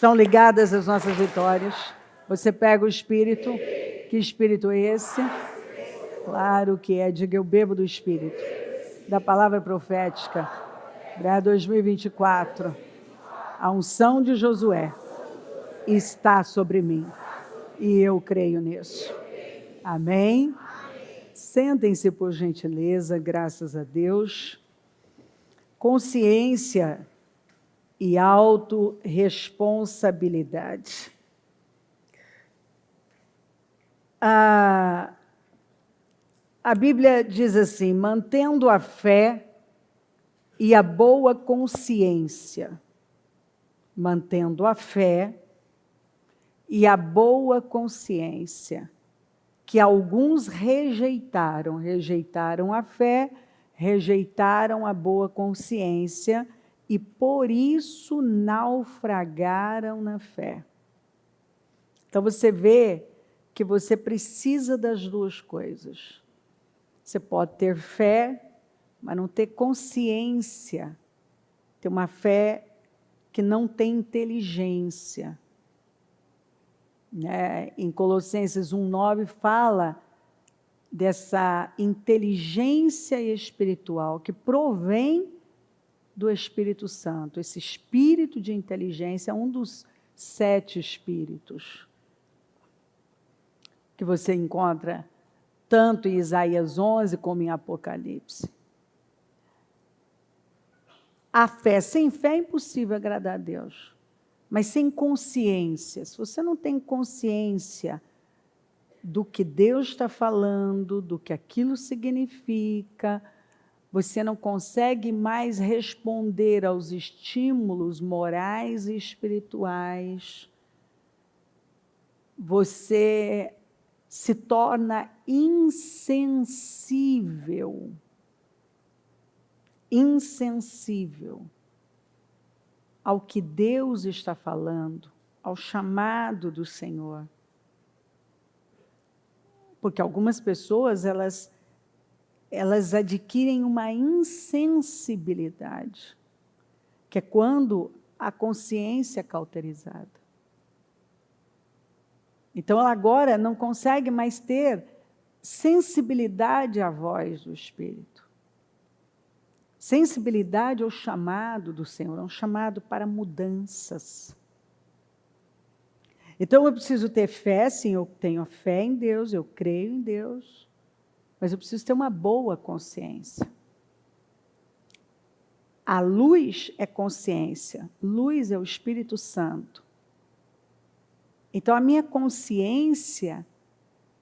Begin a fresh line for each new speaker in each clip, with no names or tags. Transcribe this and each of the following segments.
Estão ligadas as nossas vitórias. Você pega o Espírito. Que Espírito é esse? Claro que é. Diga, eu bebo do Espírito. Da palavra profética. Para 2024. A unção de Josué está sobre mim. E eu creio nisso. Amém? Sentem-se, por gentileza, graças a Deus. Consciência e autorresponsabilidade. A Bíblia diz assim, mantendo a fé e a boa consciência. Mantendo a fé e a boa consciência, que alguns rejeitaram a fé, rejeitaram a boa consciência e por isso naufragaram na fé. Então você vê que você precisa das duas coisas. Você pode ter fé, mas não ter consciência. Ter uma fé que não tem inteligência. Em Colossenses 1:9 fala dessa inteligência espiritual que provém do Espírito Santo. Esse espírito de inteligência é um dos 7 espíritos que você encontra tanto em Isaías 11 como em Apocalipse. A fé, sem fé é impossível agradar a Deus. Mas sem consciência, se você não tem consciência do que Deus está falando, do que aquilo significa, você não consegue mais responder aos estímulos morais e espirituais. Você se torna insensível. Insensível ao que Deus está falando, ao chamado do Senhor. Porque algumas pessoas, elas adquirem uma insensibilidade, que é quando a consciência é cauterizada. Então, ela agora não consegue mais ter sensibilidade à voz do Espírito. Sensibilidade ao chamado do Senhor, é um chamado para mudanças. Então, eu preciso ter fé, sim, eu tenho fé em Deus, eu creio em Deus, mas eu preciso ter uma boa consciência. A luz é consciência, luz é o Espírito Santo. Então, a minha consciência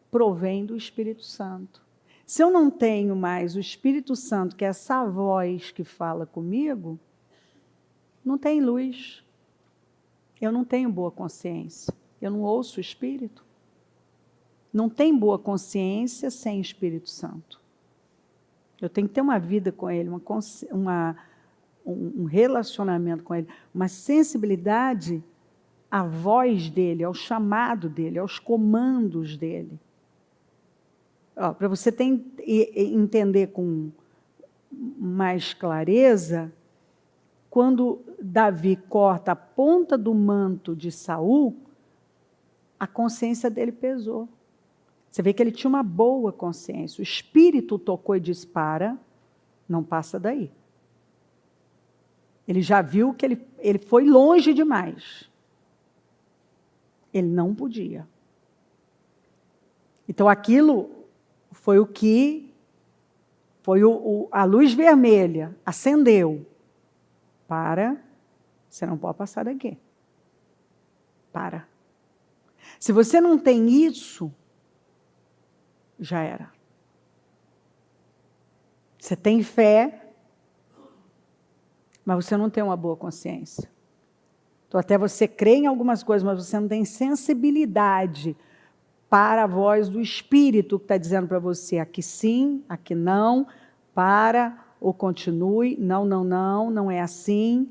provém do Espírito Santo. Se eu não tenho mais o Espírito Santo, que é essa voz que fala comigo, não tem luz. Eu não tenho boa consciência. Eu não ouço o Espírito. Não tem boa consciência sem Espírito Santo. Eu tenho que ter uma vida com Ele, um relacionamento com Ele, uma sensibilidade à voz dEle, ao chamado dEle, aos comandos dEle. Para você entender com mais clareza, quando Davi corta a ponta do manto de Saul, a consciência dele pesou. Você vê que ele tinha uma boa consciência. O Espírito tocou e disse, não passa daí. Ele já viu que ele foi longe demais. Ele não podia. Então aquilo foi o que, a luz vermelha, acendeu. Você não pode passar daqui. Se você não tem isso, já era. Você tem fé, mas você não tem uma boa consciência. Então até você crê em algumas coisas, mas você não tem sensibilidade para a voz do Espírito que está dizendo para você, aqui sim, aqui não, ou continue, não é assim.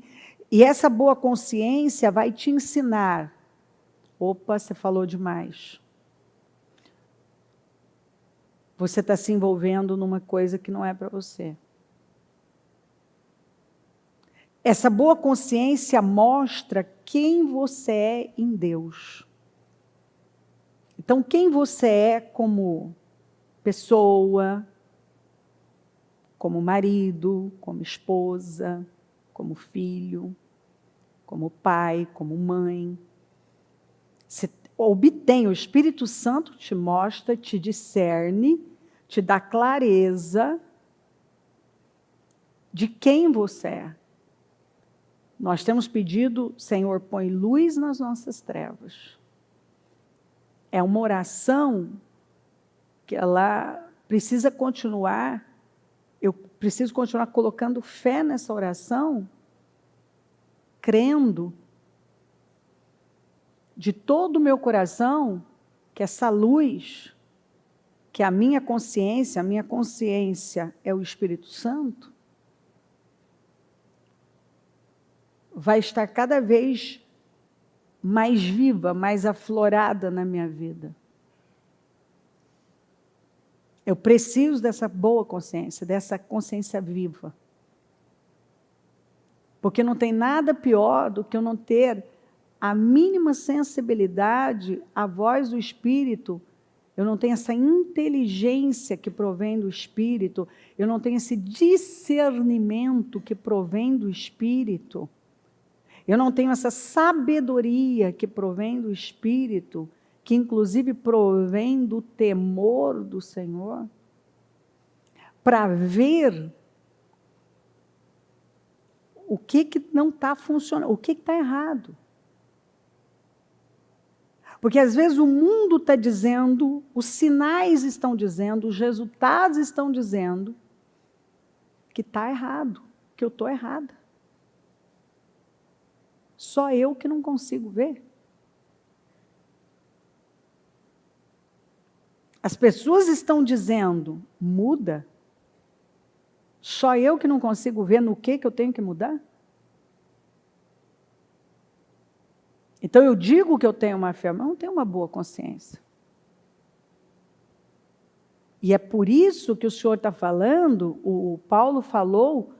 E essa boa consciência vai te ensinar. Opa, você falou demais. Você está se envolvendo numa coisa que não é para você. Essa boa consciência mostra quem você é em Deus. Então, quem você é como pessoa, como marido, como esposa, como filho, como pai, como mãe. Você obtém, o Espírito Santo te mostra, te discerne, te dá clareza de quem você é. Nós temos pedido, Senhor, põe luz nas nossas trevas. É uma oração que ela precisa continuar, eu preciso continuar colocando fé nessa oração, crendo de todo o meu coração que essa luz, que a minha consciência é o Espírito Santo, vai estar cada vez mais viva, mais aflorada na minha vida. Eu preciso dessa boa consciência, dessa consciência viva. Porque não tem nada pior do que eu não ter a mínima sensibilidade à voz do Espírito, eu não tenho essa inteligência que provém do Espírito, eu não tenho esse discernimento que provém do Espírito, eu não tenho essa sabedoria que provém do Espírito, que inclusive provém do temor do Senhor, para ver o que não está funcionando, o que está errado. Porque às vezes o mundo está dizendo, os sinais estão dizendo, os resultados estão dizendo que está errado, que eu estou errada. Só eu que não consigo ver. As pessoas estão dizendo, muda. Só eu que não consigo ver no que eu tenho que mudar? Então eu digo que eu tenho uma fé, mas não tenho uma boa consciência. E é por isso que o Senhor está falando, o Paulo falou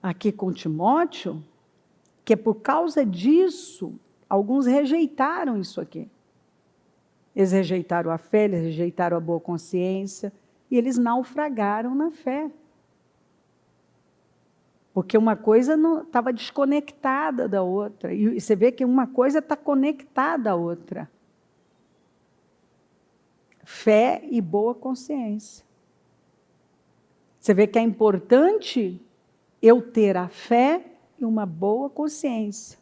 aqui com Timóteo, que é por causa disso, alguns rejeitaram isso aqui. Eles rejeitaram a fé, eles rejeitaram a boa consciência, e eles naufragaram na fé. Porque uma coisa estava desconectada da outra. E você vê que uma coisa está conectada à outra. Fé e boa consciência. Você vê que é importante eu ter a fé e uma boa consciência.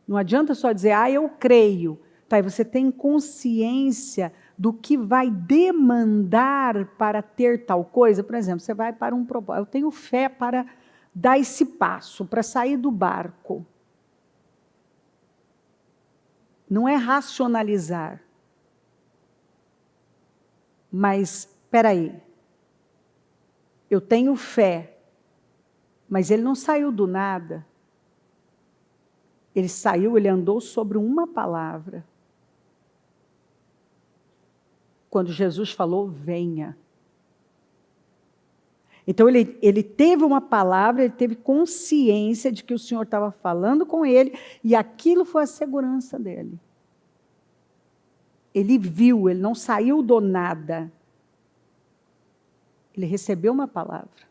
Não adianta só dizer, eu creio. Tá, e você tem consciência do que vai demandar para ter tal coisa. Por exemplo, você vai para um propósito. Eu tenho fé para dar esse passo, para sair do barco. Não é racionalizar. Mas, espera aí, eu tenho fé, mas ele não saiu do nada. Ele saiu, ele andou sobre uma palavra. Quando Jesus falou, venha. Então, ele teve uma palavra, ele teve consciência de que o Senhor estava falando com ele, e aquilo foi a segurança dele. Ele viu, ele não saiu do nada. Ele recebeu uma palavra.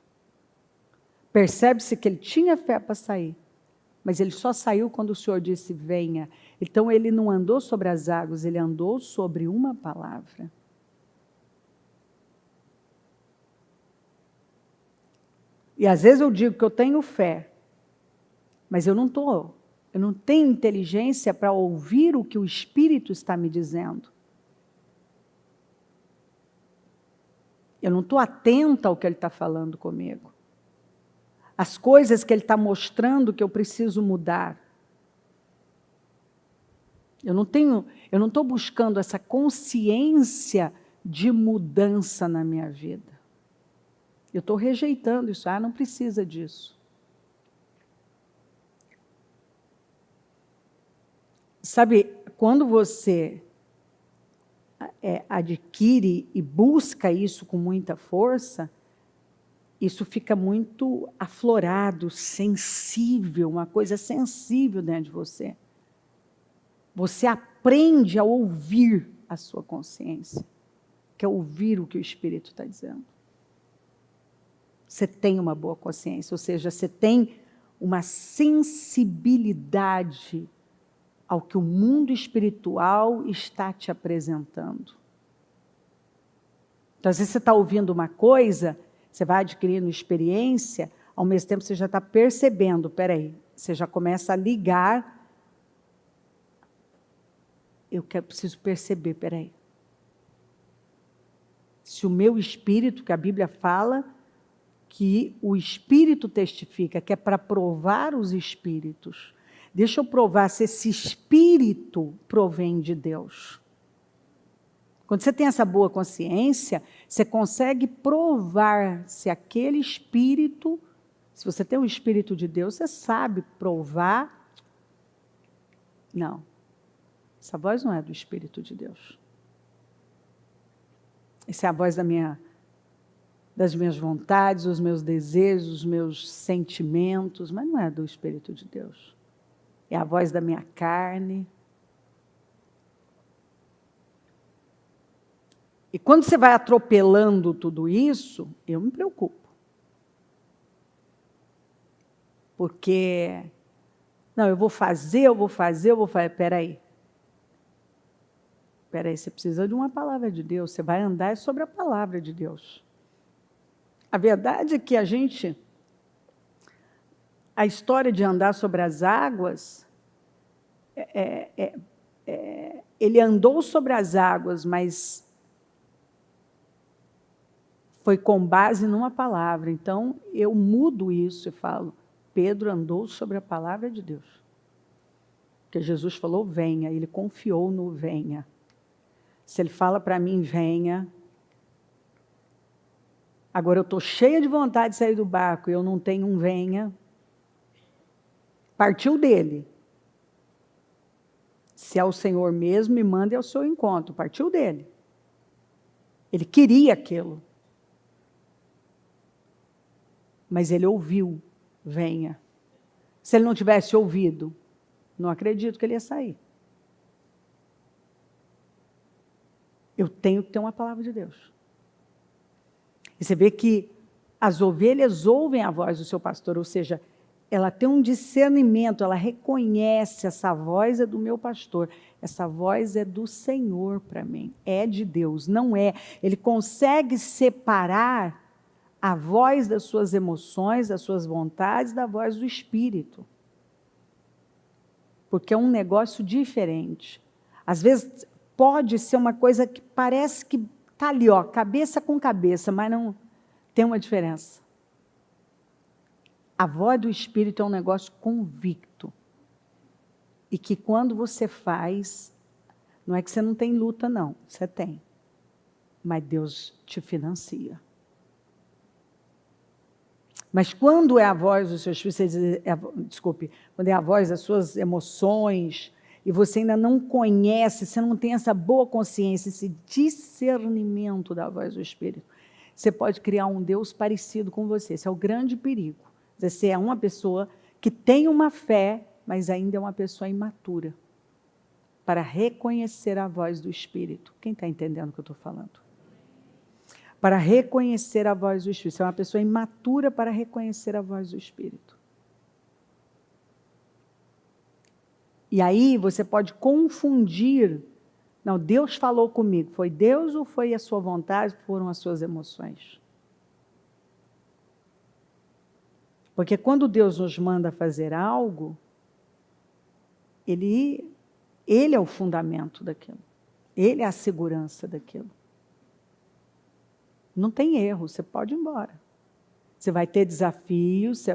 Percebe-se que ele tinha fé para sair, mas ele só saiu quando o Senhor disse, venha. Então, ele não andou sobre as águas, ele andou sobre uma palavra. E às vezes eu digo que eu tenho fé, mas eu não tenho inteligência para ouvir o que o Espírito está me dizendo. Eu não estou atenta ao que ele está falando comigo. As coisas que ele está mostrando que eu preciso mudar. Eu não estou buscando essa consciência de mudança na minha vida. Eu estou rejeitando isso. Não precisa disso. Sabe, quando você adquire e busca isso com muita força, isso fica muito aflorado, sensível, uma coisa sensível dentro de você. Você aprende a ouvir a sua consciência, que é ouvir o que o Espírito está dizendo. Você tem uma boa consciência, ou seja, você tem uma sensibilidade ao que o mundo espiritual está te apresentando. Então, às vezes você está ouvindo uma coisa, você vai adquirindo experiência, ao mesmo tempo você já está percebendo, peraí, você já começa a ligar, preciso perceber, peraí. Se o meu espírito, que a Bíblia fala, que o Espírito testifica, que é para provar os espíritos. Deixa eu provar se esse espírito provém de Deus. Quando você tem essa boa consciência, você consegue provar se aquele espírito, se você tem o Espírito de Deus, você sabe provar. Não, essa voz não é do Espírito de Deus. Essa é a voz das minhas vontades, os meus desejos, os meus sentimentos, mas não é do Espírito de Deus. É a voz da minha carne. E quando você vai atropelando tudo isso, eu me preocupo. Porque, não, eu vou fazer. Peraí, você precisa de uma palavra de Deus, você vai andar sobre a palavra de Deus. A verdade é que a história de andar sobre as águas, ele andou sobre as águas, mas foi com base numa palavra. Então, eu mudo isso e falo, Pedro andou sobre a palavra de Deus. Porque Jesus falou, venha, ele confiou no venha. Se ele fala para mim, venha. Agora eu estou cheia de vontade de sair do barco e eu não tenho um venha. Partiu dele. Se é o Senhor mesmo, me mande ao seu encontro. Partiu dele. Ele queria aquilo. Mas ele ouviu, venha. Se ele não tivesse ouvido, não acredito que ele ia sair. Eu tenho que ter uma palavra de Deus. E você vê que as ovelhas ouvem a voz do seu pastor, ou seja, ela tem um discernimento, ela reconhece, essa voz é do meu pastor, essa voz é do Senhor para mim, é de Deus, não é. Ele consegue separar a voz das suas emoções, das suas vontades, da voz do Espírito. Porque é um negócio diferente. Às vezes pode ser uma coisa que parece que está ali, ó, cabeça com cabeça, mas não tem uma diferença. A voz do Espírito é um negócio convicto. E que quando você faz, não é que você não tem luta, não. Você tem. Mas Deus te financia. Mas quando é a voz dos seus filhos, quando é a voz das suas emoções, e você ainda não conhece, você não tem essa boa consciência, esse discernimento da voz do Espírito, você pode criar um Deus parecido com você. Esse é o grande perigo. Você é uma pessoa que tem uma fé, mas ainda é uma pessoa imatura, para reconhecer a voz do Espírito. Quem está entendendo o que eu estou falando? Para reconhecer a voz do Espírito. Você é uma pessoa imatura para reconhecer a voz do Espírito. E aí você pode confundir. Não, Deus falou comigo. Foi Deus ou foi a sua vontade? Foram as suas emoções? Porque quando Deus nos manda fazer algo, Ele é o fundamento daquilo. Ele é a segurança daquilo. Não tem erro, você pode ir embora. Você vai ter desafios,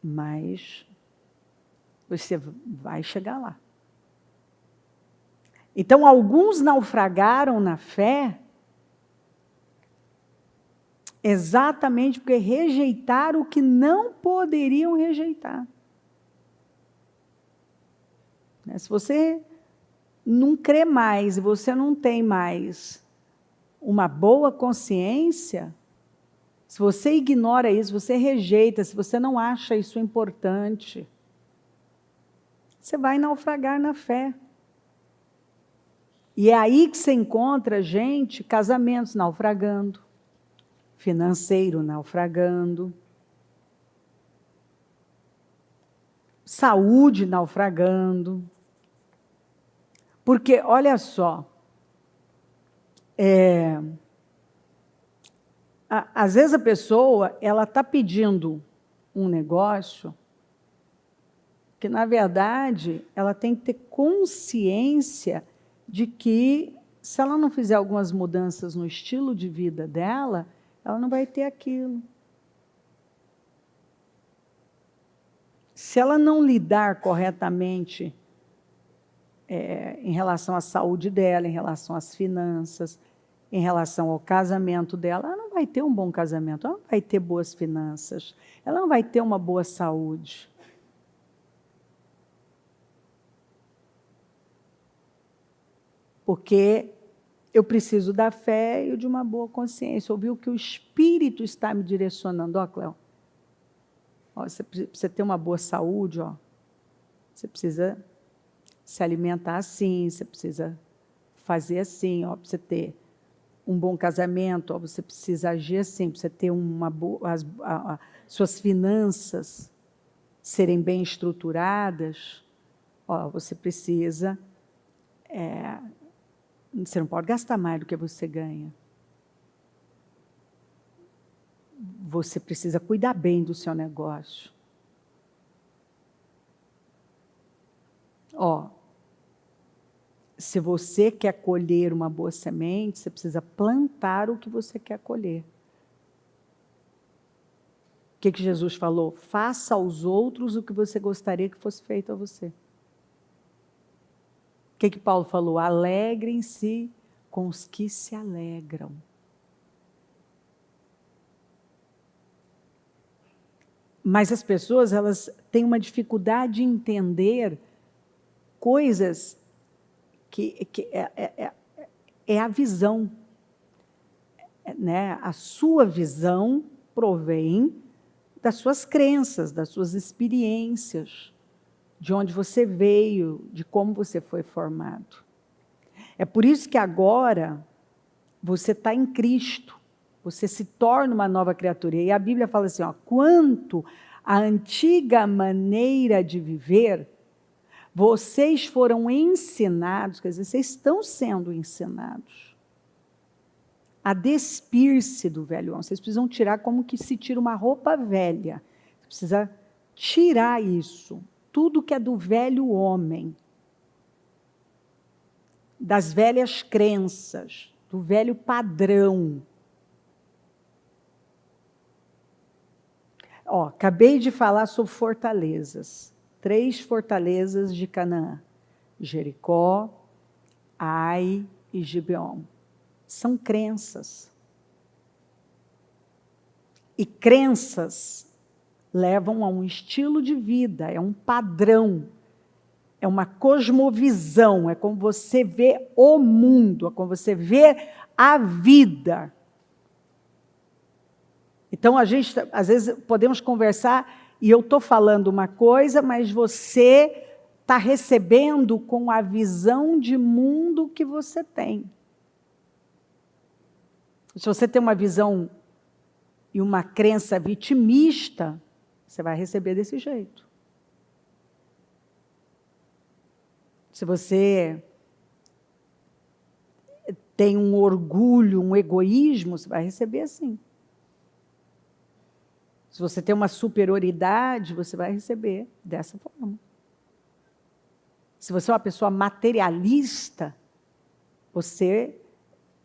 mas você vai chegar lá. Então, alguns naufragaram na fé exatamente porque rejeitaram o que não poderiam rejeitar. Se você não crê mais, e você não tem mais uma boa consciência, Se você ignora isso, você rejeita, se você não acha isso importante, você vai naufragar na fé. E é aí que você encontra, gente, casamentos naufragando, financeiro naufragando, saúde naufragando. Porque, olha só, às vezes a pessoa ela está pedindo um negócio que, na verdade, ela tem que ter consciência de que, se ela não fizer algumas mudanças no estilo de vida dela, ela não vai ter aquilo. Se ela não lidar corretamente em relação à saúde dela, em relação às finanças, em relação ao casamento dela, ela não vai ter um bom casamento, ela não vai ter boas finanças, ela não vai ter uma boa saúde. Porque eu preciso da fé e de uma boa consciência, ouvir o que o Espírito está me direcionando. Ó, Cléo, você precisa ter uma boa saúde, ó. Você precisa se alimentar assim, você precisa fazer assim, ó, para você ter um bom casamento, ó, você precisa agir assim, para você ter uma boa, suas finanças serem bem estruturadas, ó, você precisa... você não pode gastar mais do que você ganha. Você precisa cuidar bem do seu negócio. Ó, se você quer colher uma boa semente, você precisa plantar o que você quer colher. O que Jesus falou? Faça aos outros o que você gostaria que fosse feito a você. O que Paulo falou? Alegrem-se com os que se alegram. Mas as pessoas, elas têm uma dificuldade de entender coisas que é a visão. Né? A sua visão provém das suas crenças, das suas experiências, de onde você veio, de como você foi formado. É por isso que agora você está em Cristo, você se torna uma nova criatura. E a Bíblia fala assim, ó, quanto à antiga maneira de viver, vocês foram ensinados, quer dizer, vocês estão sendo ensinados a despir-se do velho homem. Vocês precisam tirar como que se tira uma roupa velha. Você precisa tirar isso. Tudo que é do velho homem, das velhas crenças, do velho padrão. Ó, acabei de falar sobre fortalezas. 3 fortalezas de Canaã. Jericó, Ai e Gibeon. São crenças. E crenças levam a um estilo de vida, é um padrão, é uma cosmovisão, é como você vê o mundo, é como você vê a vida. Então, a gente, às vezes, podemos conversar e eu estou falando uma coisa, mas você está recebendo com a visão de mundo que você tem. Se você tem uma visão e uma crença vitimista, você vai receber desse jeito. Se você tem um orgulho, um egoísmo, você vai receber assim. Se você tem uma superioridade, você vai receber dessa forma. Se você é uma pessoa materialista,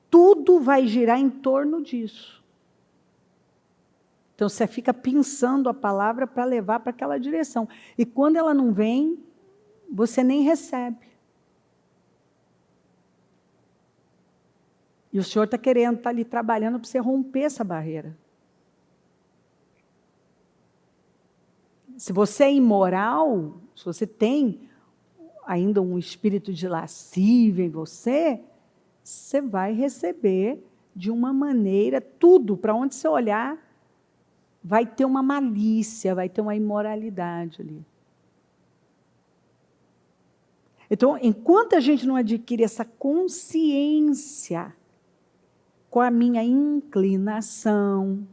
tudo vai girar em torno disso. Então, você fica pensando a palavra para levar para aquela direção. E quando ela não vem, você nem recebe. E o Senhor está querendo, está ali trabalhando para você romper essa barreira. Se você é imoral, se você tem ainda um espírito de lascívia em você, você vai receber de uma maneira, tudo, para onde você olhar, vai ter uma malícia, vai ter uma imoralidade ali. Então, enquanto a gente não adquire essa consciência com a minha inclinação,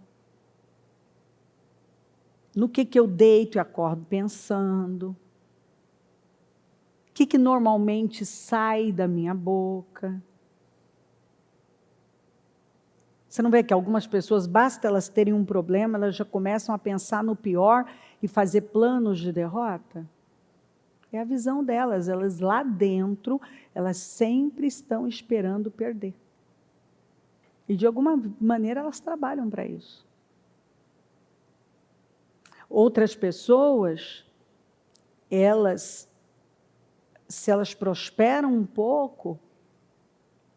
no que eu deito e acordo pensando, o que normalmente sai da minha boca. Você não vê que algumas pessoas, basta elas terem um problema, elas já começam a pensar no pior e fazer planos de derrota? É a visão delas, elas lá dentro, elas sempre estão esperando perder. E de alguma maneira elas trabalham para isso. Outras pessoas, se elas prosperam um pouco,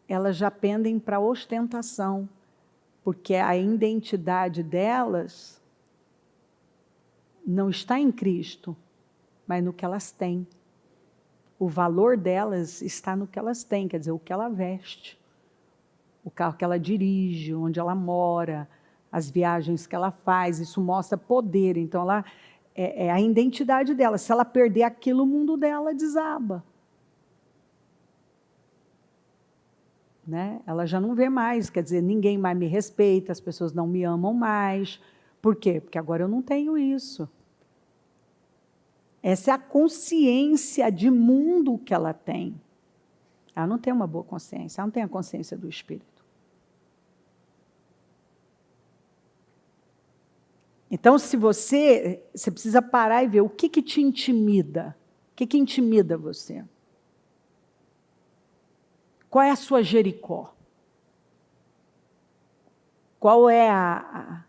elas já pendem para a ostentação, porque a identidade delas não está em Cristo, mas no que elas têm. O valor delas está no que elas têm, quer dizer, o que ela veste, o carro que ela dirige, onde ela mora, as viagens que ela faz, isso mostra poder. Então, é a identidade dela. Se ela perder aquilo, o mundo dela desaba. Né? Ela já não vê mais, quer dizer, ninguém mais me respeita, as pessoas não me amam mais. Por quê? Porque agora eu não tenho isso. Essa é a consciência de mundo que ela tem. Ela não tem uma boa consciência, ela não tem a consciência do Espírito. Então, se você precisa parar e ver o que te intimida. O que intimida você? Qual é a sua Jericó? Qual é a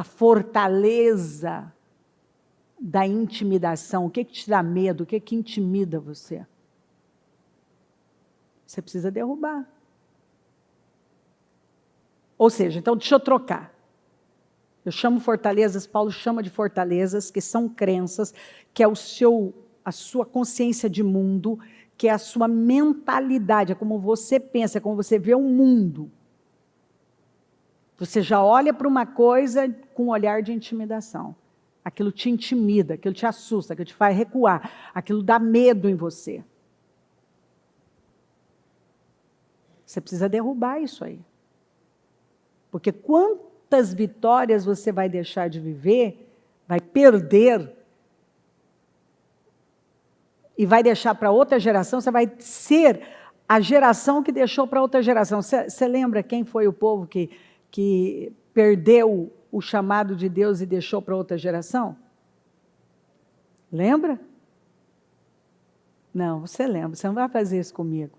fortaleza da intimidação? O que te dá medo? O que intimida você? Você precisa derrubar. Ou seja, então deixa eu trocar. Eu chamo fortalezas, Paulo chama de fortalezas, que são crenças, que é a sua consciência de mundo, que é a sua mentalidade, é como você pensa, é como você vê o mundo. Você já olha para uma coisa com um olhar de intimidação. Aquilo te intimida, aquilo te assusta, aquilo te faz recuar, aquilo dá medo em você. Você precisa derrubar isso aí. Porque quantas vitórias você vai deixar de viver, vai perder, e vai deixar para outra geração, você vai ser a geração que deixou para outra geração. Você lembra quem foi o povo que perdeu o chamado de Deus e deixou para outra geração? Lembra? Não, você lembra, você não vai fazer isso comigo.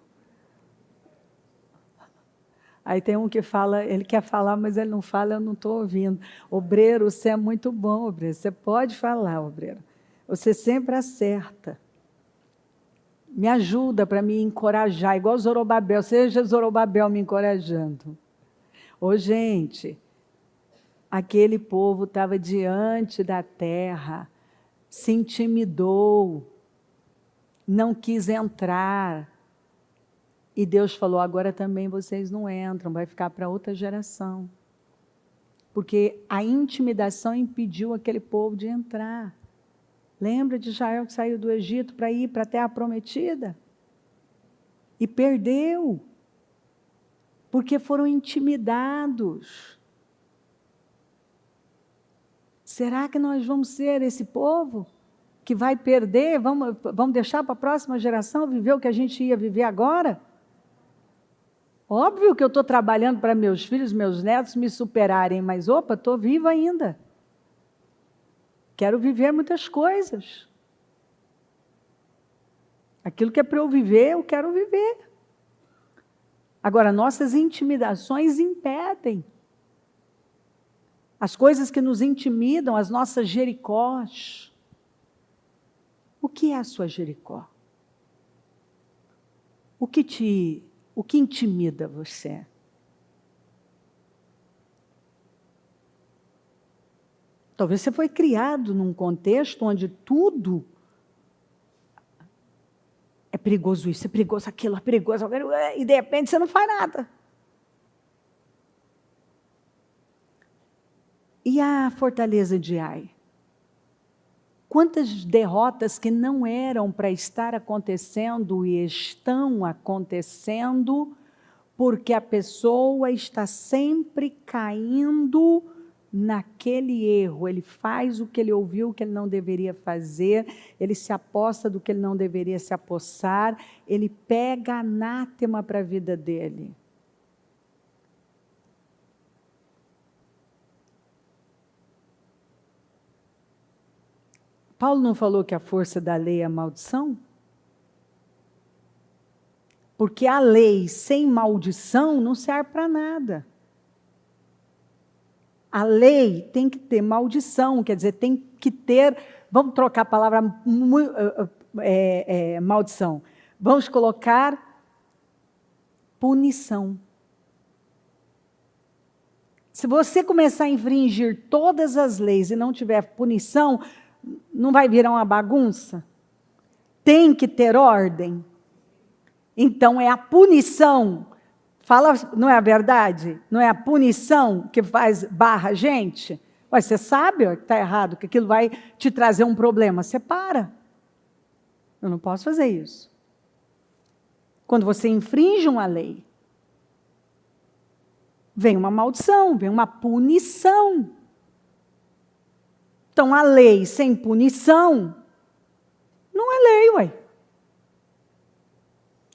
Aí tem um que fala, ele quer falar, mas ele não fala, eu não estou ouvindo. Obreiro, você é muito bom, obreiro, você pode falar, obreiro. Você sempre acerta. Me ajuda para me encorajar, igual Zorobabel, seja Zorobabel me encorajando. Ô, gente, aquele povo estava diante da terra, se intimidou, não quis entrar. E Deus falou, agora também vocês não entram, vai ficar para outra geração. Porque a intimidação impediu aquele povo de entrar. Lembra de Israel que saiu do Egito para ir para a terra prometida? E perdeu. Porque foram intimidados. Será que nós vamos ser esse povo que vai perder? Vamos deixar para a próxima geração viver o que a gente ia viver agora? Óbvio que eu estou trabalhando para meus filhos, meus netos me superarem, mas opa, estou viva ainda. Quero viver muitas coisas. Aquilo que é para eu viver, eu quero viver. Agora, nossas intimidações impedem. As coisas que nos intimidam, as nossas Jericós. O que é a sua Jericó? O que intimida você? Talvez você foi criado num contexto onde tudo é perigoso, isso é perigoso, aquilo é perigoso, e de repente você não faz nada. E a fortaleza de Ai? Quantas derrotas que não eram para estar acontecendo e estão acontecendo, porque a pessoa está sempre caindo naquele erro. Ele faz o que ele ouviu que ele não deveria fazer, ele se aposta do que ele não deveria se apossar, ele pega anátema para a vida dele. Paulo não falou que a força da lei é a maldição? Porque a lei sem maldição não serve para nada. A lei tem que ter maldição, quer dizer, tem que ter, vamos trocar a palavra maldição, vamos colocar punição. Se você começar a infringir todas as leis e não tiver punição, não vai virar uma bagunça? Tem que ter ordem. Então, é a punição, fala, não é a verdade? Não é a punição que barra a gente? Mas você sabe que está errado, que aquilo vai te trazer um problema. Você para. Eu não posso fazer isso. Quando você infringe uma lei, vem uma maldição, vem uma punição. Então, a lei sem punição não é lei, ué.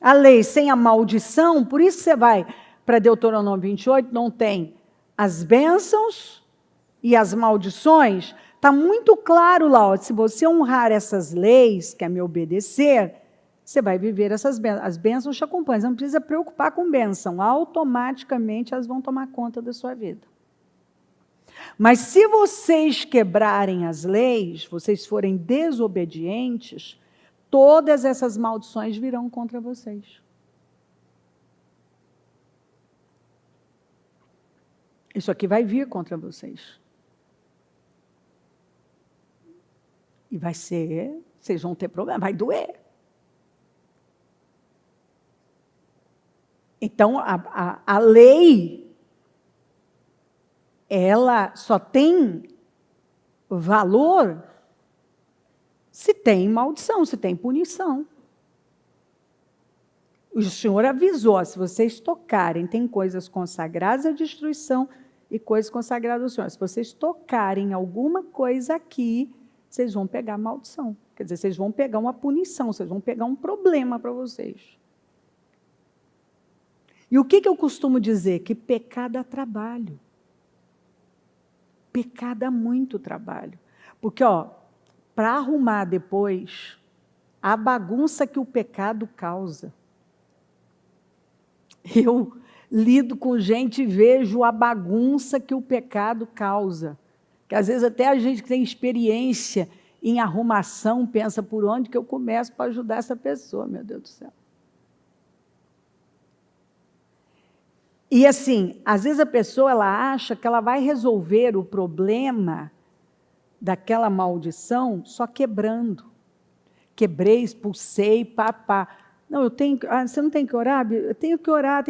A lei sem a maldição, por isso você vai para Deuteronômio 28, não tem as bênçãos e as maldições. Está muito claro lá, ó, se você honrar essas leis, quer me obedecer, você vai viver essas bênçãos. As bênçãos te acompanham, você não precisa preocupar com bênção, automaticamente elas vão tomar conta da sua vida. Mas se vocês quebrarem as leis, vocês forem desobedientes, todas essas maldições virão contra vocês. Isso aqui vai vir contra vocês. E vai ser, vocês vão ter problema, vai doer. Então, a lei, ela só tem valor se tem maldição, se tem punição. O Senhor avisou, se vocês tocarem, tem coisas consagradas à destruição e coisas consagradas ao Senhor. Se vocês tocarem alguma coisa aqui, vocês vão pegar maldição. Quer dizer, vocês vão pegar uma punição, vocês vão pegar um problema para vocês. E o que eu costumo dizer? Que pecar dá trabalho. Pecar dá muito trabalho. Porque, para arrumar depois a bagunça que o pecado causa. Eu lido com gente e vejo a bagunça que o pecado causa. Que às vezes até a gente que tem experiência em arrumação pensa por onde que eu começo para ajudar essa pessoa, meu Deus do céu. E assim, às vezes a pessoa ela acha que ela vai resolver o problema daquela maldição só quebrando. Quebrei, expulsei, papá. Não, eu tenho, você não tem que orar? Eu tenho que orar,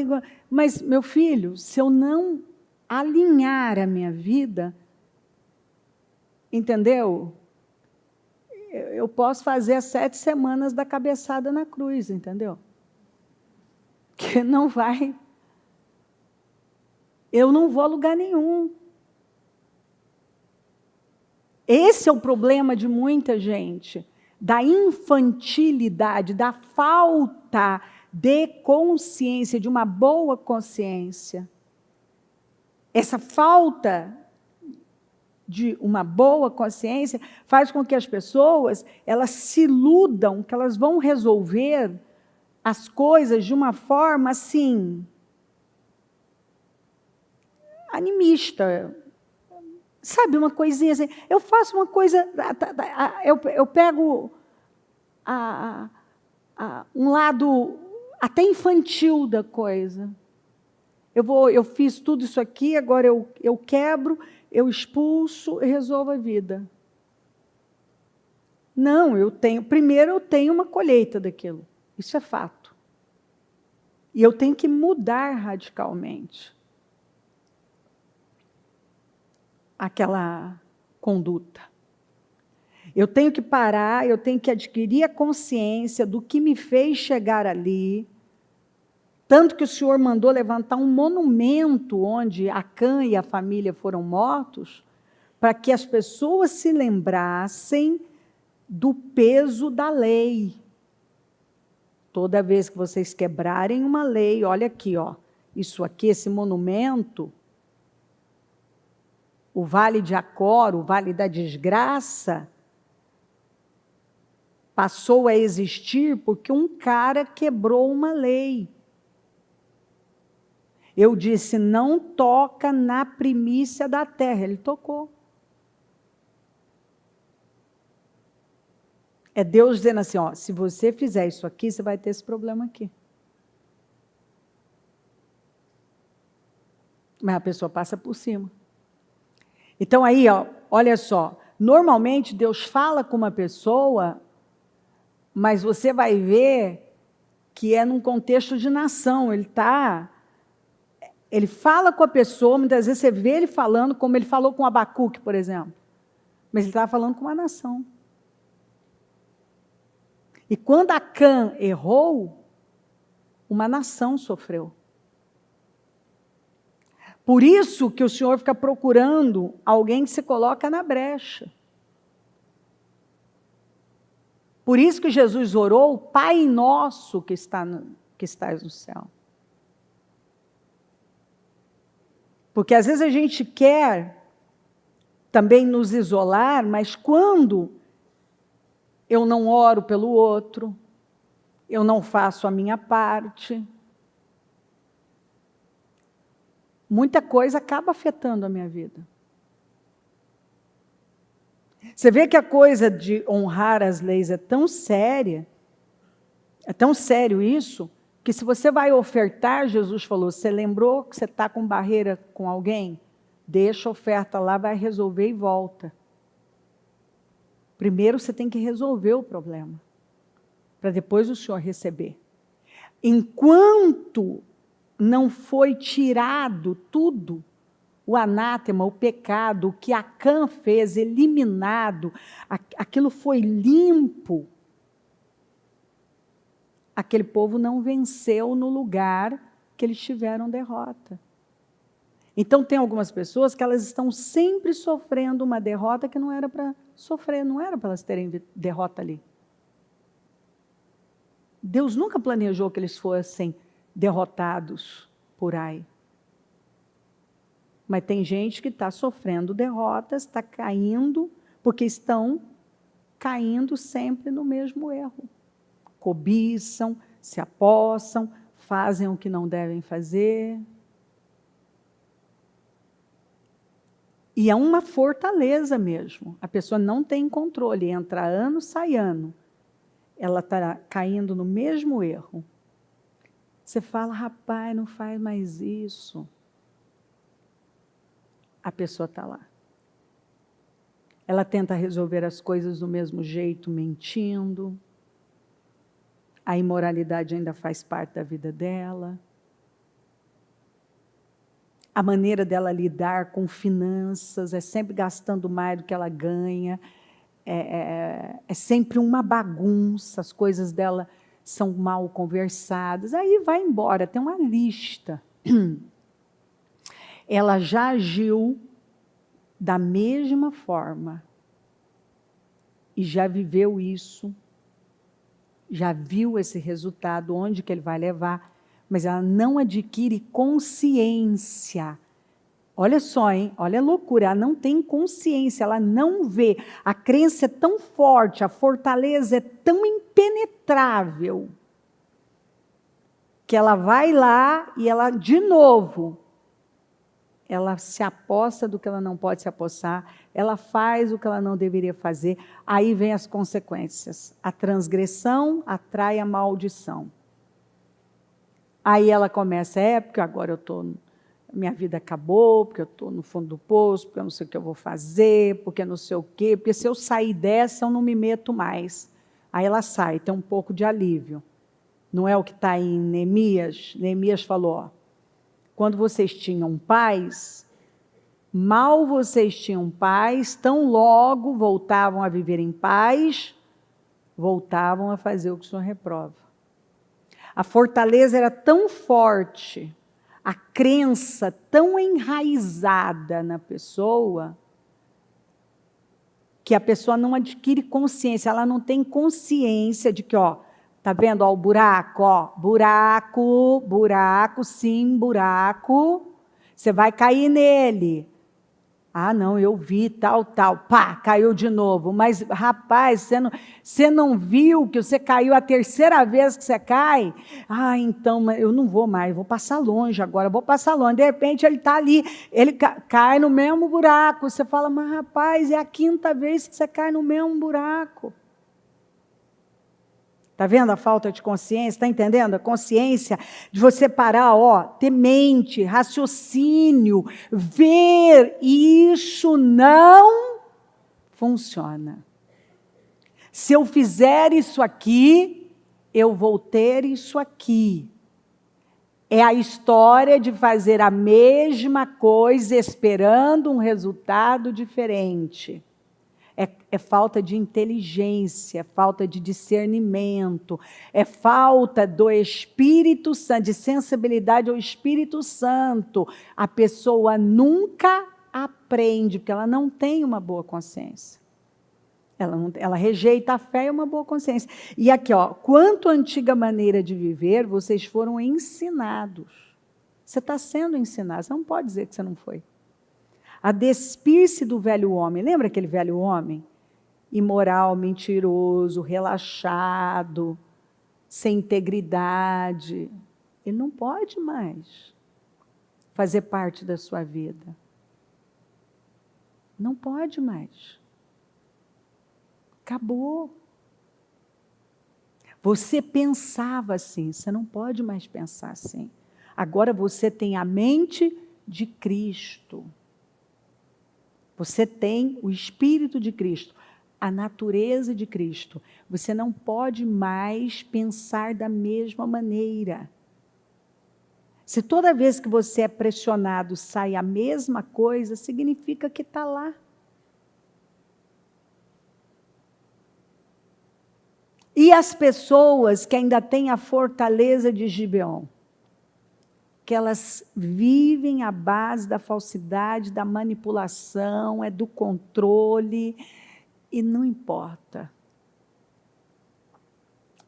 mas, meu filho, se eu não alinhar a minha vida, entendeu? Eu posso fazer as 7 semanas da cabeçada na cruz, entendeu? Que não vai. Eu não vou a lugar nenhum. Esse é o problema de muita gente. Da infantilidade, da falta de consciência, de uma boa consciência. Essa falta de uma boa consciência faz com que as pessoas elas se iludam que elas vão resolver as coisas de uma forma assim animista. Sabe, uma coisinha assim, eu faço uma coisa, eu pego um lado até infantil da coisa. Eu fiz tudo isso aqui, agora eu quebro, eu expulso e resolvo a vida. Não, primeiro eu tenho uma colheita daquilo, isso é fato. E eu tenho que mudar radicalmente. aquela conduta. Eu tenho que parar, eu tenho que adquirir a consciência do que me fez chegar ali. Tanto que o Senhor mandou levantar um monumento onde Acã e a família foram mortos, para que as pessoas se lembrassem do peso da lei. Toda vez que vocês quebrarem uma lei, olha aqui, ó, isso aqui, esse monumento, o Vale de Acor, o Vale da Desgraça, passou a existir porque um cara quebrou uma lei. Eu disse, não toca na primícia da terra. Ele tocou. É Deus dizendo assim, ó, se você fizer isso aqui, você vai ter esse problema aqui. Mas a pessoa passa por cima. Então aí, ó, olha só, normalmente Deus fala com uma pessoa, mas você vai ver que é num contexto de nação. Ele fala com a pessoa, muitas vezes você vê ele falando, como ele falou com Abacuque, por exemplo. Mas ele estava falando com uma nação. E quando Acã errou, uma nação sofreu. Por isso que o Senhor fica procurando alguém que se coloca na brecha. Por isso que Jesus orou, Pai nosso que estás no céu. Porque às vezes a gente quer também nos isolar, mas quando eu não oro pelo outro, eu não faço a minha parte, muita coisa acaba afetando a minha vida. Você vê que a coisa de honrar as leis é tão séria, é tão sério isso, que se você vai ofertar, Jesus falou, você lembrou que você está com barreira com alguém? Deixa a oferta lá, vai resolver e volta. Primeiro você tem que resolver o problema, para depois o Senhor receber. Enquanto não foi tirado tudo, o anátema, o pecado, o que Acã fez, eliminado, aquilo foi limpo, aquele povo não venceu no lugar que eles tiveram derrota. Então tem algumas pessoas que elas estão sempre sofrendo uma derrota que não era para sofrer, não era para elas terem derrota ali. Deus nunca planejou que eles fossem derrotados por aí. Mas tem gente que está sofrendo derrotas, está caindo, porque estão caindo sempre no mesmo erro. Cobiçam, se apossam, fazem o que não devem fazer. E é uma fortaleza mesmo. A pessoa não tem controle, entra ano, sai ano. Ela está caindo no mesmo erro. Você fala, rapaz, não faz mais isso. A pessoa está lá. Ela tenta resolver as coisas do mesmo jeito, mentindo. A imoralidade ainda faz parte da vida dela. A maneira dela lidar com finanças é sempre gastando mais do que ela ganha. É sempre uma bagunça, as coisas dela são mal conversadas. Aí vai embora, tem uma lista. Ela já agiu da mesma forma e já viveu isso, já viu esse resultado, onde que ele vai levar, mas ela não adquire consciência. Olha só, hein? Olha a loucura, ela não tem consciência, ela não vê. A crença é tão forte, a fortaleza é tão impenetrável, que ela vai lá e ela, de novo, ela se aposta do que ela não pode se apossar, ela faz o que ela não deveria fazer, aí vem as consequências. A transgressão atrai a maldição. Aí ela começa, porque agora minha vida acabou, porque eu estou no fundo do poço, porque eu não sei o que eu vou fazer, porque não sei o quê, porque se eu sair dessa eu não me meto mais. Aí ela sai, tem um pouco de alívio. Não é o que está em Neemias? Neemias falou, quando vocês tinham paz, Mal vocês tinham paz, tão logo voltavam a viver em paz, voltavam a fazer o que o Senhor reprova. A fortaleza era tão forte, a crença tão enraizada na pessoa, que a pessoa não adquire consciência, ela não tem consciência de que, ó, tá vendo, ó, o buraco, ó, buraco, buraco, sim, buraco, você vai cair nele. Ah, não, eu vi, tal, pá, caiu de novo. Mas, rapaz, você não viu que você caiu a terceira vez que você cai? Ah, então, eu não vou mais, vou passar longe agora, vou passar longe. De repente, ele está ali, ele cai no mesmo buraco. Você fala, mas, rapaz, é a quinta vez que você cai no mesmo buraco. Está vendo a falta de consciência? Está entendendo? A consciência de você parar, ó, ter mente, raciocínio, ver, isso não funciona. Se eu fizer isso aqui, eu vou ter isso aqui. É a história de fazer a mesma coisa esperando um resultado diferente. É falta de inteligência, é falta de discernimento, é falta do Espírito Santo, de sensibilidade ao Espírito Santo. A pessoa nunca aprende, porque ela não tem uma boa consciência. Ela rejeita a fé e uma boa consciência. E aqui, ó, quanto à antiga maneira de viver, vocês foram ensinados. Você está sendo ensinado, você não pode dizer que você não foi. A despir-se do velho homem. Lembra aquele velho homem? Imoral, mentiroso, relaxado, sem integridade. Ele não pode mais fazer parte da sua vida. Não pode mais. Acabou. Você pensava assim, você não pode mais pensar assim. Agora você tem a mente de Cristo. Você tem o Espírito de Cristo, a natureza de Cristo. Você não pode mais pensar da mesma maneira. Se toda vez que você é pressionado sai a mesma coisa, significa que está lá. E as pessoas que ainda têm a fortaleza de Gibeon, que elas vivem à base da falsidade, da manipulação, do controle, e não importa.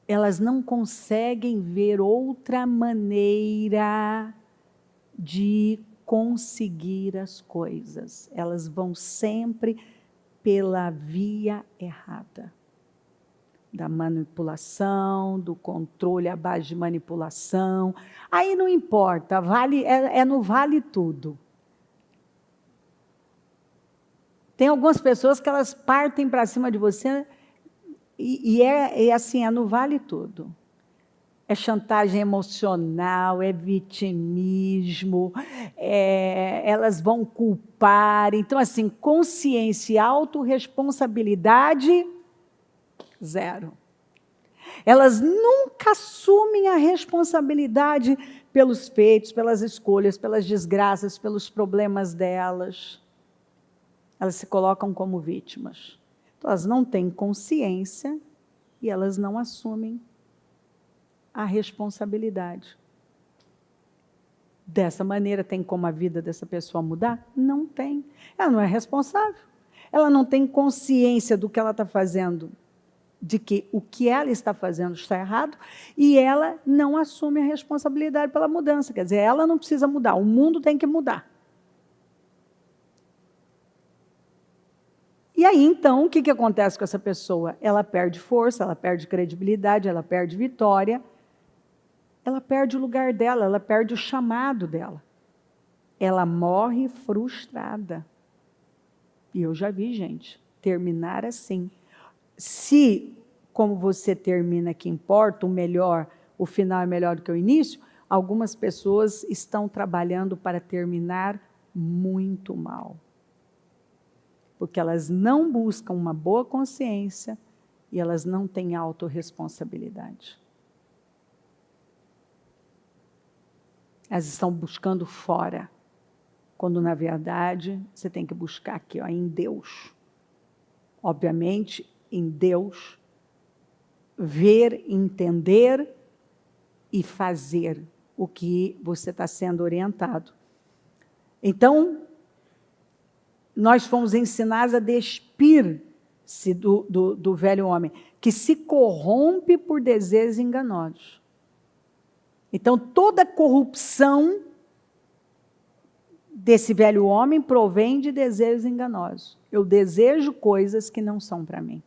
Elas não conseguem ver outra maneira de conseguir as coisas. Elas vão sempre pela via errada. Da manipulação, do controle à base de manipulação. Aí não importa, no vale tudo. Tem algumas pessoas que elas partem para cima de você e assim, no vale tudo. É chantagem emocional, é vitimismo, elas vão culpar. Então, assim, consciência e autorresponsabilidade, zero. Elas nunca assumem a responsabilidade pelos feitos, pelas escolhas, pelas desgraças, pelos problemas delas. Elas se colocam como vítimas. Então, elas não têm consciência e elas não assumem a responsabilidade. Dessa maneira, tem como a vida dessa pessoa mudar? Não tem. Ela não é responsável. Ela não tem consciência do que ela está fazendo, de que o que ela está fazendo está errado, e ela não assume a responsabilidade pela mudança. Quer dizer, ela não precisa mudar, o mundo tem que mudar. E aí, então, o que acontece com essa pessoa? Ela perde força, ela perde credibilidade, ela perde vitória, ela perde o lugar dela, ela perde o chamado dela. Ela morre frustrada. E eu já vi, gente, terminar assim. Se, como você termina que importa, o final é melhor do que o início, algumas pessoas estão trabalhando para terminar muito mal. Porque elas não buscam uma boa consciência e elas não têm autorresponsabilidade. Elas estão buscando fora. quando na verdade você tem que buscar aqui, ó, em Deus. Obviamente, em Deus, ver, entender e fazer o que você está sendo orientado. Então, nós fomos ensinados a despir-se do velho homem, que se corrompe por desejos enganosos. Então, toda corrupção desse velho homem provém de desejos enganosos. Eu desejo coisas que não são para mim.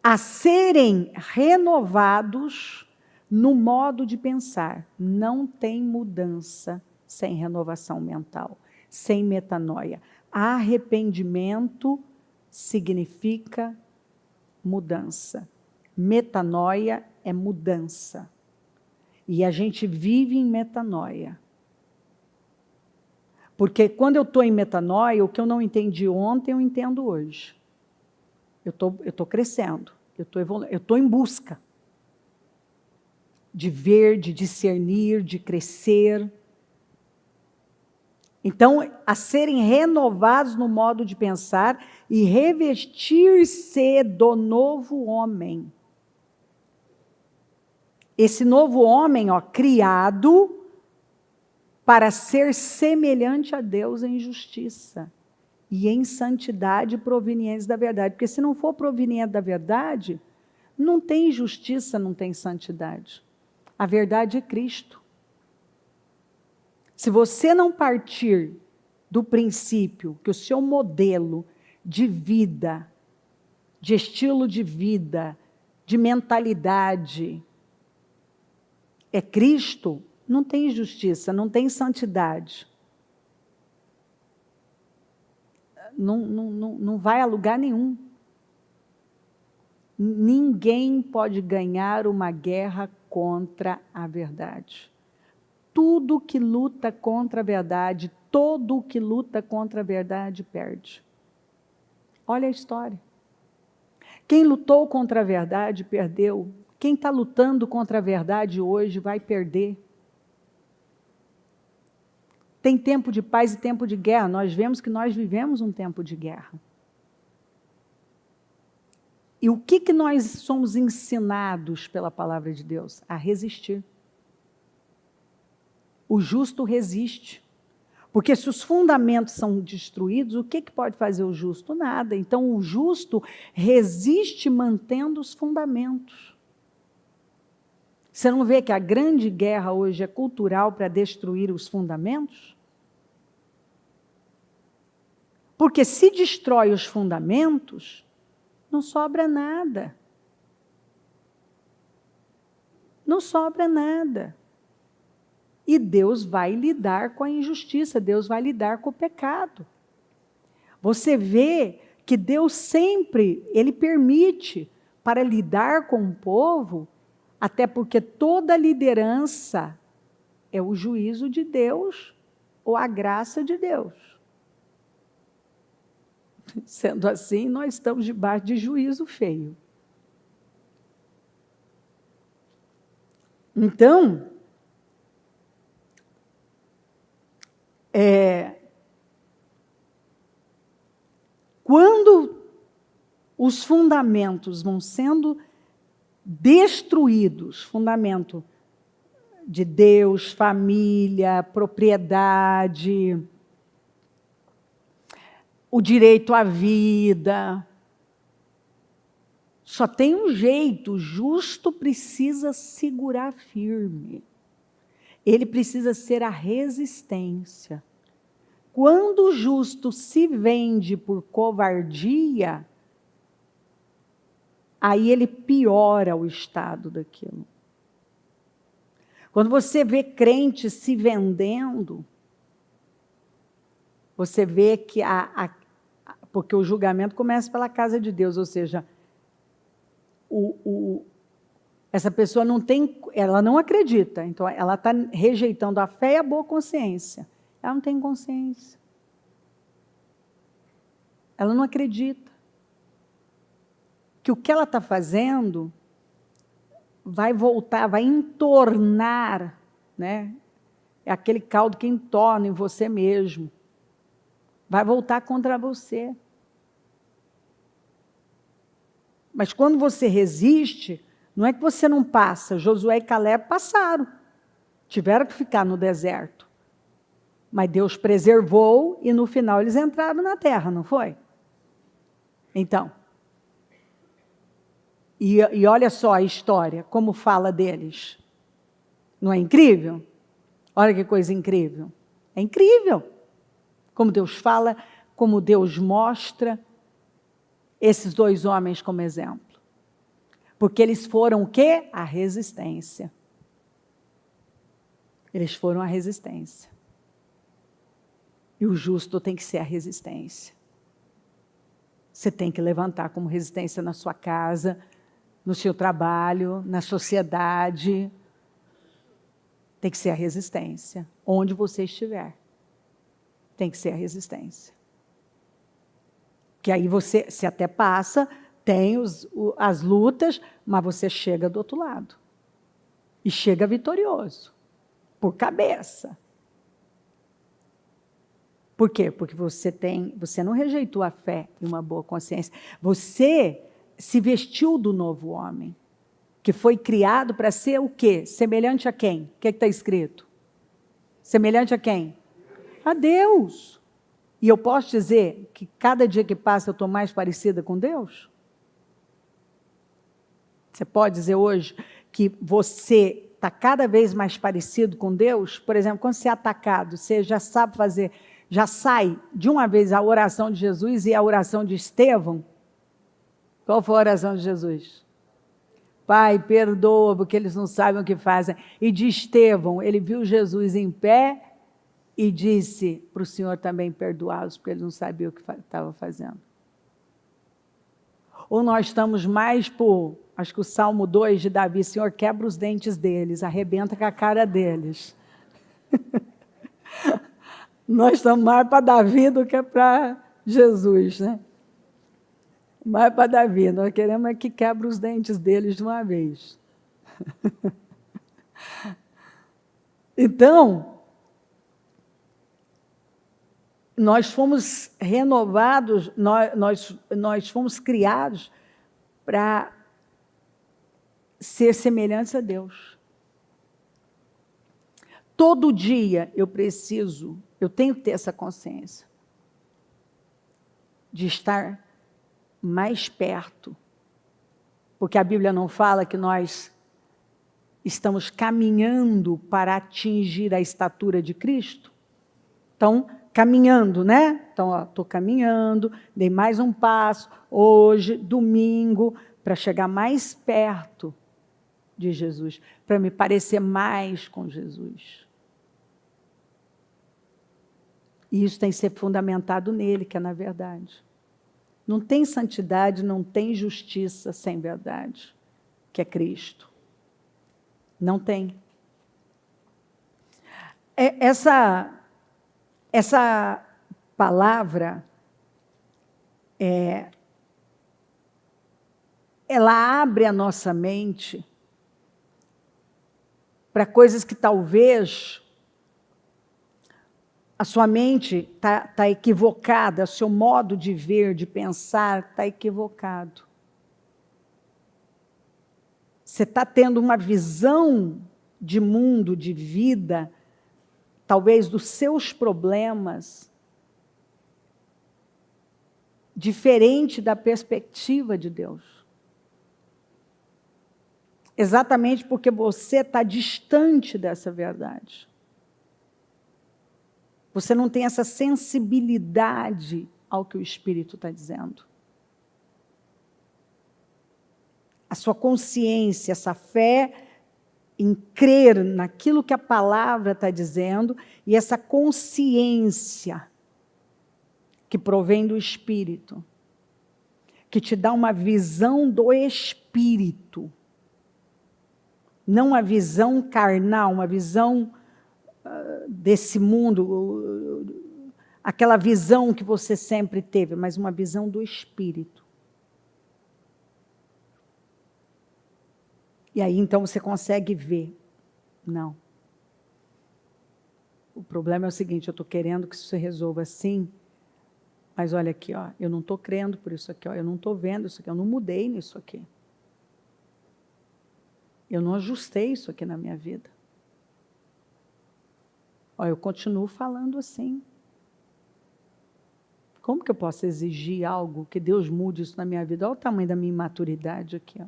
A serem renovados no modo de pensar. Não tem mudança sem renovação mental, sem metanoia. Arrependimento significa mudança. Metanoia é mudança. E a gente vive em metanoia. Porque quando eu estou em metanoia, o que eu não entendi ontem, eu entendo hoje. Eu estou crescendo, eu estou em busca de ver, de discernir, de crescer. Então, a serem renovados no modo de pensar e revestir-se do novo homem. Esse novo homem, ó, criado para ser semelhante a Deus em justiça e em santidade provenientes da verdade. Porque se não for proveniente da verdade, não tem justiça, não tem santidade. A verdade é Cristo. Se você não partir do princípio que o seu modelo de vida, de estilo de vida, de mentalidade é Cristo, não tem justiça, não tem santidade. Não vai a lugar nenhum. Ninguém pode ganhar uma guerra contra a verdade. Tudo que luta contra a verdade, todo que luta contra a verdade perde. Olha a história. Quem lutou contra a verdade perdeu. Quem está lutando contra a verdade hoje vai perder. Tem tempo de paz e tempo de guerra. Nós vemos que nós vivemos um tempo de guerra. E o que nós somos ensinados pela palavra de Deus? A resistir. O justo resiste. Porque se os fundamentos são destruídos, o que pode fazer o justo? Nada. Então, o justo resiste mantendo os fundamentos. Você não vê que a grande guerra hoje é cultural para destruir os fundamentos? Porque se destrói os fundamentos, não sobra nada. Não sobra nada. E Deus vai lidar com a injustiça, Deus vai lidar com o pecado. Você vê que Deus sempre, Ele permite para lidar com o povo, até porque toda liderança é o juízo de Deus ou a graça de Deus. Sendo assim, nós estamos debaixo de juízo feio. Então, quando os fundamentos vão sendo destruídos, fundamento de Deus, família, propriedade, o direito à vida, só tem um jeito, o justo precisa segurar firme. Ele precisa ser a resistência. Quando o justo se vende por covardia, aí ele piora o estado daquilo. Quando você vê crente se vendendo, você vê que porque o julgamento começa pela casa de Deus, ou seja, essa pessoa ela não acredita, então ela está rejeitando a fé e a boa consciência. Ela não tem consciência. Ela não acredita que o que ela está fazendo vai voltar, vai entornar, né, é aquele caldo que entorna em você mesmo. Vai voltar contra você. Mas quando você resiste, não é que você não passa. Josué e Caleb passaram. Tiveram que ficar no deserto. Mas Deus preservou e no final eles entraram na terra, não foi? Então. E olha só a história, como fala deles. Não é incrível? Olha que coisa incrível. É incrível. Como Deus fala, como Deus mostra esses dois homens como exemplo. Porque eles foram o quê? A resistência. Eles foram a resistência. E o justo tem que ser a resistência. Você tem que levantar como resistência na sua casa, no seu trabalho, na sociedade. Tem que ser a resistência. Onde você estiver. Tem que ser a resistência. Que aí você até passa, tem as lutas, mas você chega do outro lado. E chega vitorioso. Por cabeça. Por quê? Porque você não rejeitou a fé e uma boa consciência. Você se vestiu do novo homem, que foi criado para ser o quê? Semelhante a quem? O que está escrito? Semelhante a quem? A Deus. E eu posso dizer que cada dia que passa eu estou mais parecida com Deus? Você pode dizer hoje que você está cada vez mais parecido com Deus? Por exemplo, quando você é atacado, você já sabe fazer, já sai de uma vez a oração de Jesus e a oração de Estevão? Qual foi a oração de Jesus? Pai, perdoa, porque eles não sabem o que fazem. E de Estevão, ele viu Jesus em pé e disse para o Senhor também perdoá-los, porque eles não sabiam o que estava fazendo. Ou nós estamos mais por, acho que o Salmo 2 de Davi, Senhor, quebra os dentes deles, arrebenta com a cara deles. Nós estamos mais para Davi do que para Jesus, né? Mais para Davi, nós queremos é que quebre os dentes deles de uma vez. Então, nós fomos renovados, nós fomos criados para ser semelhantes a Deus. Todo dia eu tenho que ter essa consciência de estar mais perto, porque a Bíblia não fala que nós estamos caminhando para atingir a estatura de Cristo? Então, caminhando, né? Então, estou caminhando, dei mais um passo, hoje, domingo, para chegar mais perto de Jesus, para me parecer mais com Jesus. E isso tem que ser fundamentado nele, que é na verdade. Não tem santidade, não tem justiça sem verdade, que é Cristo. Não tem. Essa palavra, ela abre a nossa mente para coisas que talvez a sua mente está equivocada, o seu modo de ver, de pensar está equivocado. Você está tendo uma visão de mundo, de vida, talvez dos seus problemas, diferente da perspectiva de Deus. Exatamente porque você está distante dessa verdade. Você não tem essa sensibilidade ao que o Espírito está dizendo. A sua consciência, essa fé em crer naquilo que a palavra está dizendo e essa consciência que provém do Espírito, que te dá uma visão do Espírito, não a visão carnal, uma visão desse mundo, aquela visão que você sempre teve, mas uma visão do Espírito. E aí, então, você consegue ver. Não. o problema é o seguinte, eu estou querendo que isso se resolva assim, mas olha aqui, ó, eu não estou crendo por isso aqui, ó, eu não estou vendo isso aqui, eu não mudei nisso aqui. Eu não ajustei isso aqui na minha vida. Ó, eu continuo falando assim. Como que eu posso exigir algo, que Deus mude isso na minha vida? Olha o tamanho da minha imaturidade aqui, ó.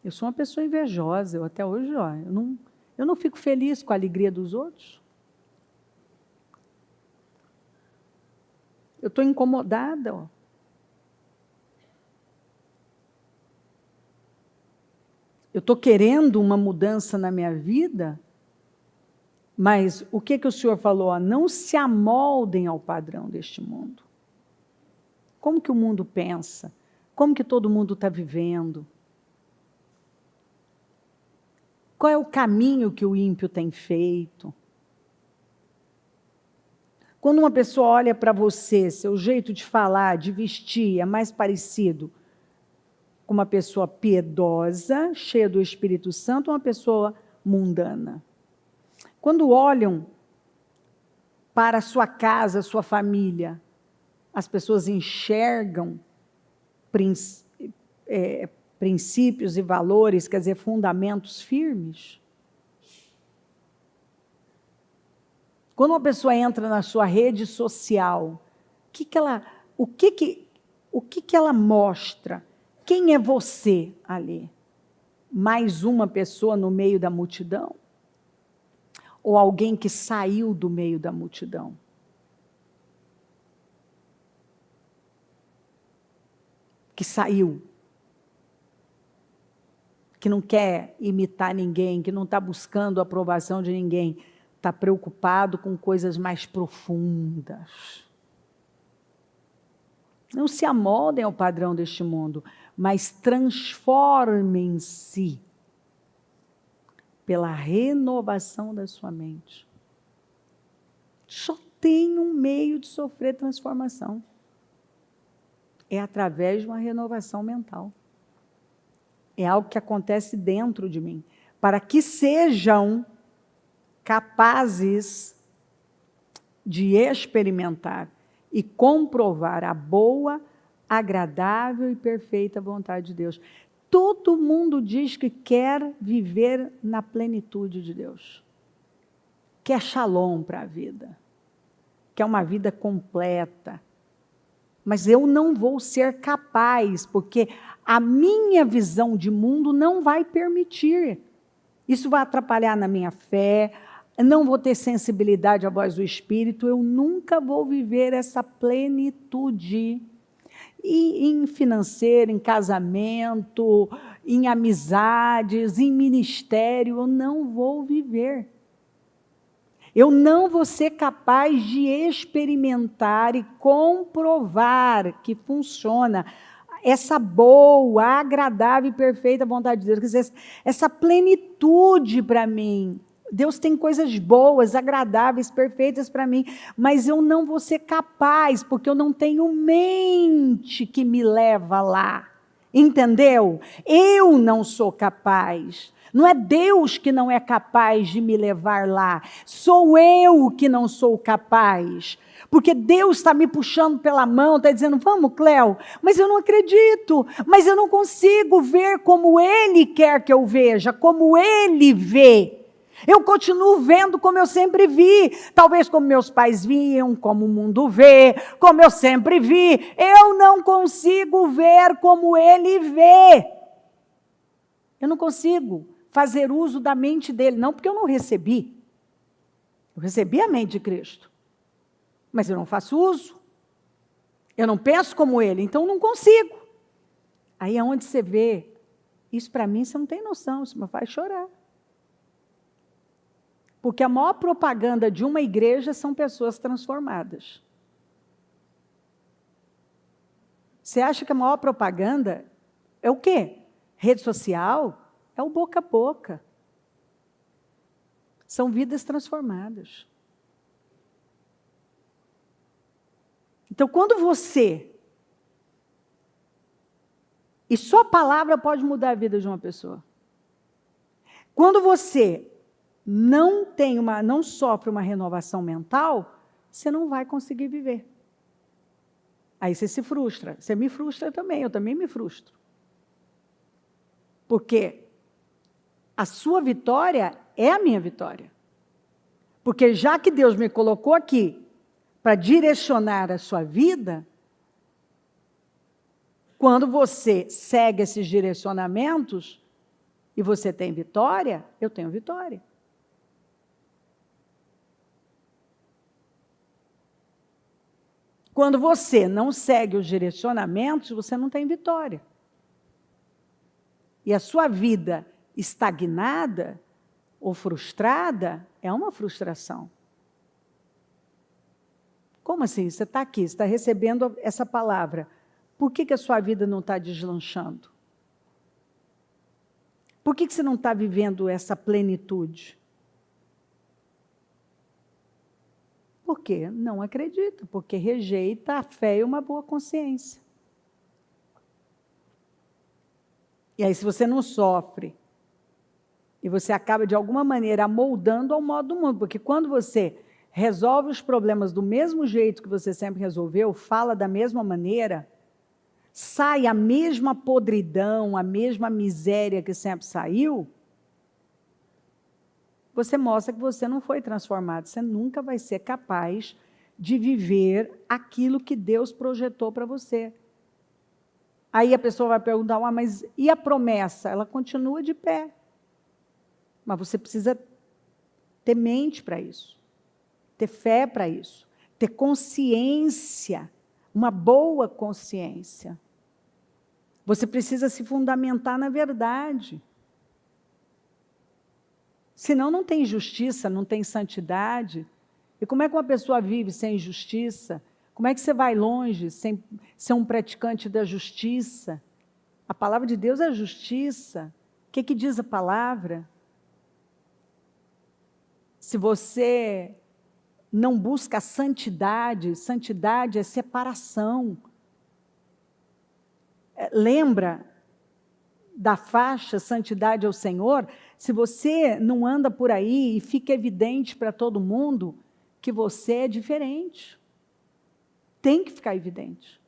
Eu sou uma pessoa invejosa, eu até hoje, ó, eu não fico feliz com a alegria dos outros. Eu estou incomodada, ó. Eu estou querendo uma mudança na minha vida, mas o que o Senhor falou? Ó, não se amoldem ao padrão deste mundo. Como que o mundo pensa? Como que todo mundo está vivendo? Qual é o caminho que o ímpio tem feito? Quando uma pessoa olha para você, seu jeito de falar, de vestir, é mais parecido com uma pessoa piedosa, cheia do Espírito Santo, ou uma pessoa mundana? Quando olham para a sua casa, a sua família, as pessoas enxergam princípios e valores, quer dizer, fundamentos firmes? Quando uma pessoa entra na sua rede social, o que ela mostra? Quem é você ali? Mais uma pessoa no meio da multidão? Ou alguém que saiu do meio da multidão? Que saiu. Que não quer imitar ninguém, que não está buscando a aprovação de ninguém, está preocupado com coisas mais profundas. Não se amoldem ao padrão deste mundo, mas transformem-se pela renovação da sua mente. Só tem um meio de sofrer transformação. É através de uma renovação mental. É algo que acontece dentro de mim, para que sejam capazes de experimentar e comprovar a boa, agradável e perfeita vontade de Deus. Todo mundo diz que quer viver na plenitude de Deus. Quer shalom para a vida. Quer uma vida completa. Mas eu não vou ser capaz, porque a minha visão de mundo não vai permitir. Isso vai atrapalhar na minha fé, não vou ter sensibilidade à voz do Espírito, eu nunca vou viver essa plenitude. E em financeiro, em casamento, em amizades, em ministério, eu não vou viver. Eu não vou ser capaz de experimentar e comprovar que funciona essa boa, agradável e perfeita vontade de Deus. Quer dizer, essa plenitude para mim. Deus tem coisas boas, agradáveis, perfeitas para mim, mas eu não vou ser capaz, porque eu não tenho mente que me leva lá. Entendeu? Eu não sou capaz. Não é Deus que não é capaz de me levar lá. Sou eu que não sou capaz. Porque Deus está me puxando pela mão, está dizendo, vamos, Cléo, mas eu não acredito, mas eu não consigo ver como Ele quer que eu veja, como Ele vê. Eu continuo vendo como eu sempre vi, talvez como meus pais viam, como o mundo vê, como eu sempre vi. Eu não consigo ver como Ele vê. Eu não consigo fazer uso da mente dele, não porque eu não recebi. Eu recebi a mente de Cristo, mas eu não faço uso. Eu não penso como ele, então eu não consigo. Aí é onde você vê, isso para mim você não tem noção, isso me faz chorar. Porque a maior propaganda de uma igreja são pessoas transformadas. Você acha que a maior propaganda é o quê? Rede social? É o boca a boca. São vidas transformadas. Então, quando você... E só a palavra pode mudar a vida de uma pessoa. Quando você não sofre uma renovação mental, você não vai conseguir viver. Aí você se frustra. Você me frustra também, eu também me frustro. Porque a sua vitória é a minha vitória. Porque já que Deus me colocou aqui para direcionar a sua vida, quando você segue esses direcionamentos e você tem vitória, eu tenho vitória. Quando você não segue os direcionamentos, você não tem vitória. E a sua vida estagnada ou frustrada é uma frustração. Como assim? Você está aqui, você está recebendo essa palavra. Por que a sua vida não está deslanchando? Por que você não está vivendo essa plenitude? Porque não acredita, porque rejeita a fé e uma boa consciência. E aí, se você não sofre, e você acaba, de alguma maneira, amoldando ao modo do mundo, porque quando você resolve os problemas do mesmo jeito que você sempre resolveu, fala da mesma maneira, sai a mesma podridão, a mesma miséria que sempre saiu, você mostra que você não foi transformado. Você nunca vai ser capaz de viver aquilo que Deus projetou para você. Aí a pessoa vai perguntar, mas e a promessa? Ela continua de pé. Mas você precisa ter mente para isso, ter fé para isso, ter consciência, uma boa consciência. Você precisa se fundamentar na verdade. Senão não tem justiça, não tem santidade. E como é que uma pessoa vive sem justiça? Como é que você vai longe sem ser um praticante da justiça? A palavra de Deus é justiça. O que diz a palavra? Se você não busca a santidade, santidade é separação. Lembra da faixa santidade ao Senhor? Se você não anda por aí e fica evidente para todo mundo que você é diferente, tem que ficar evidente.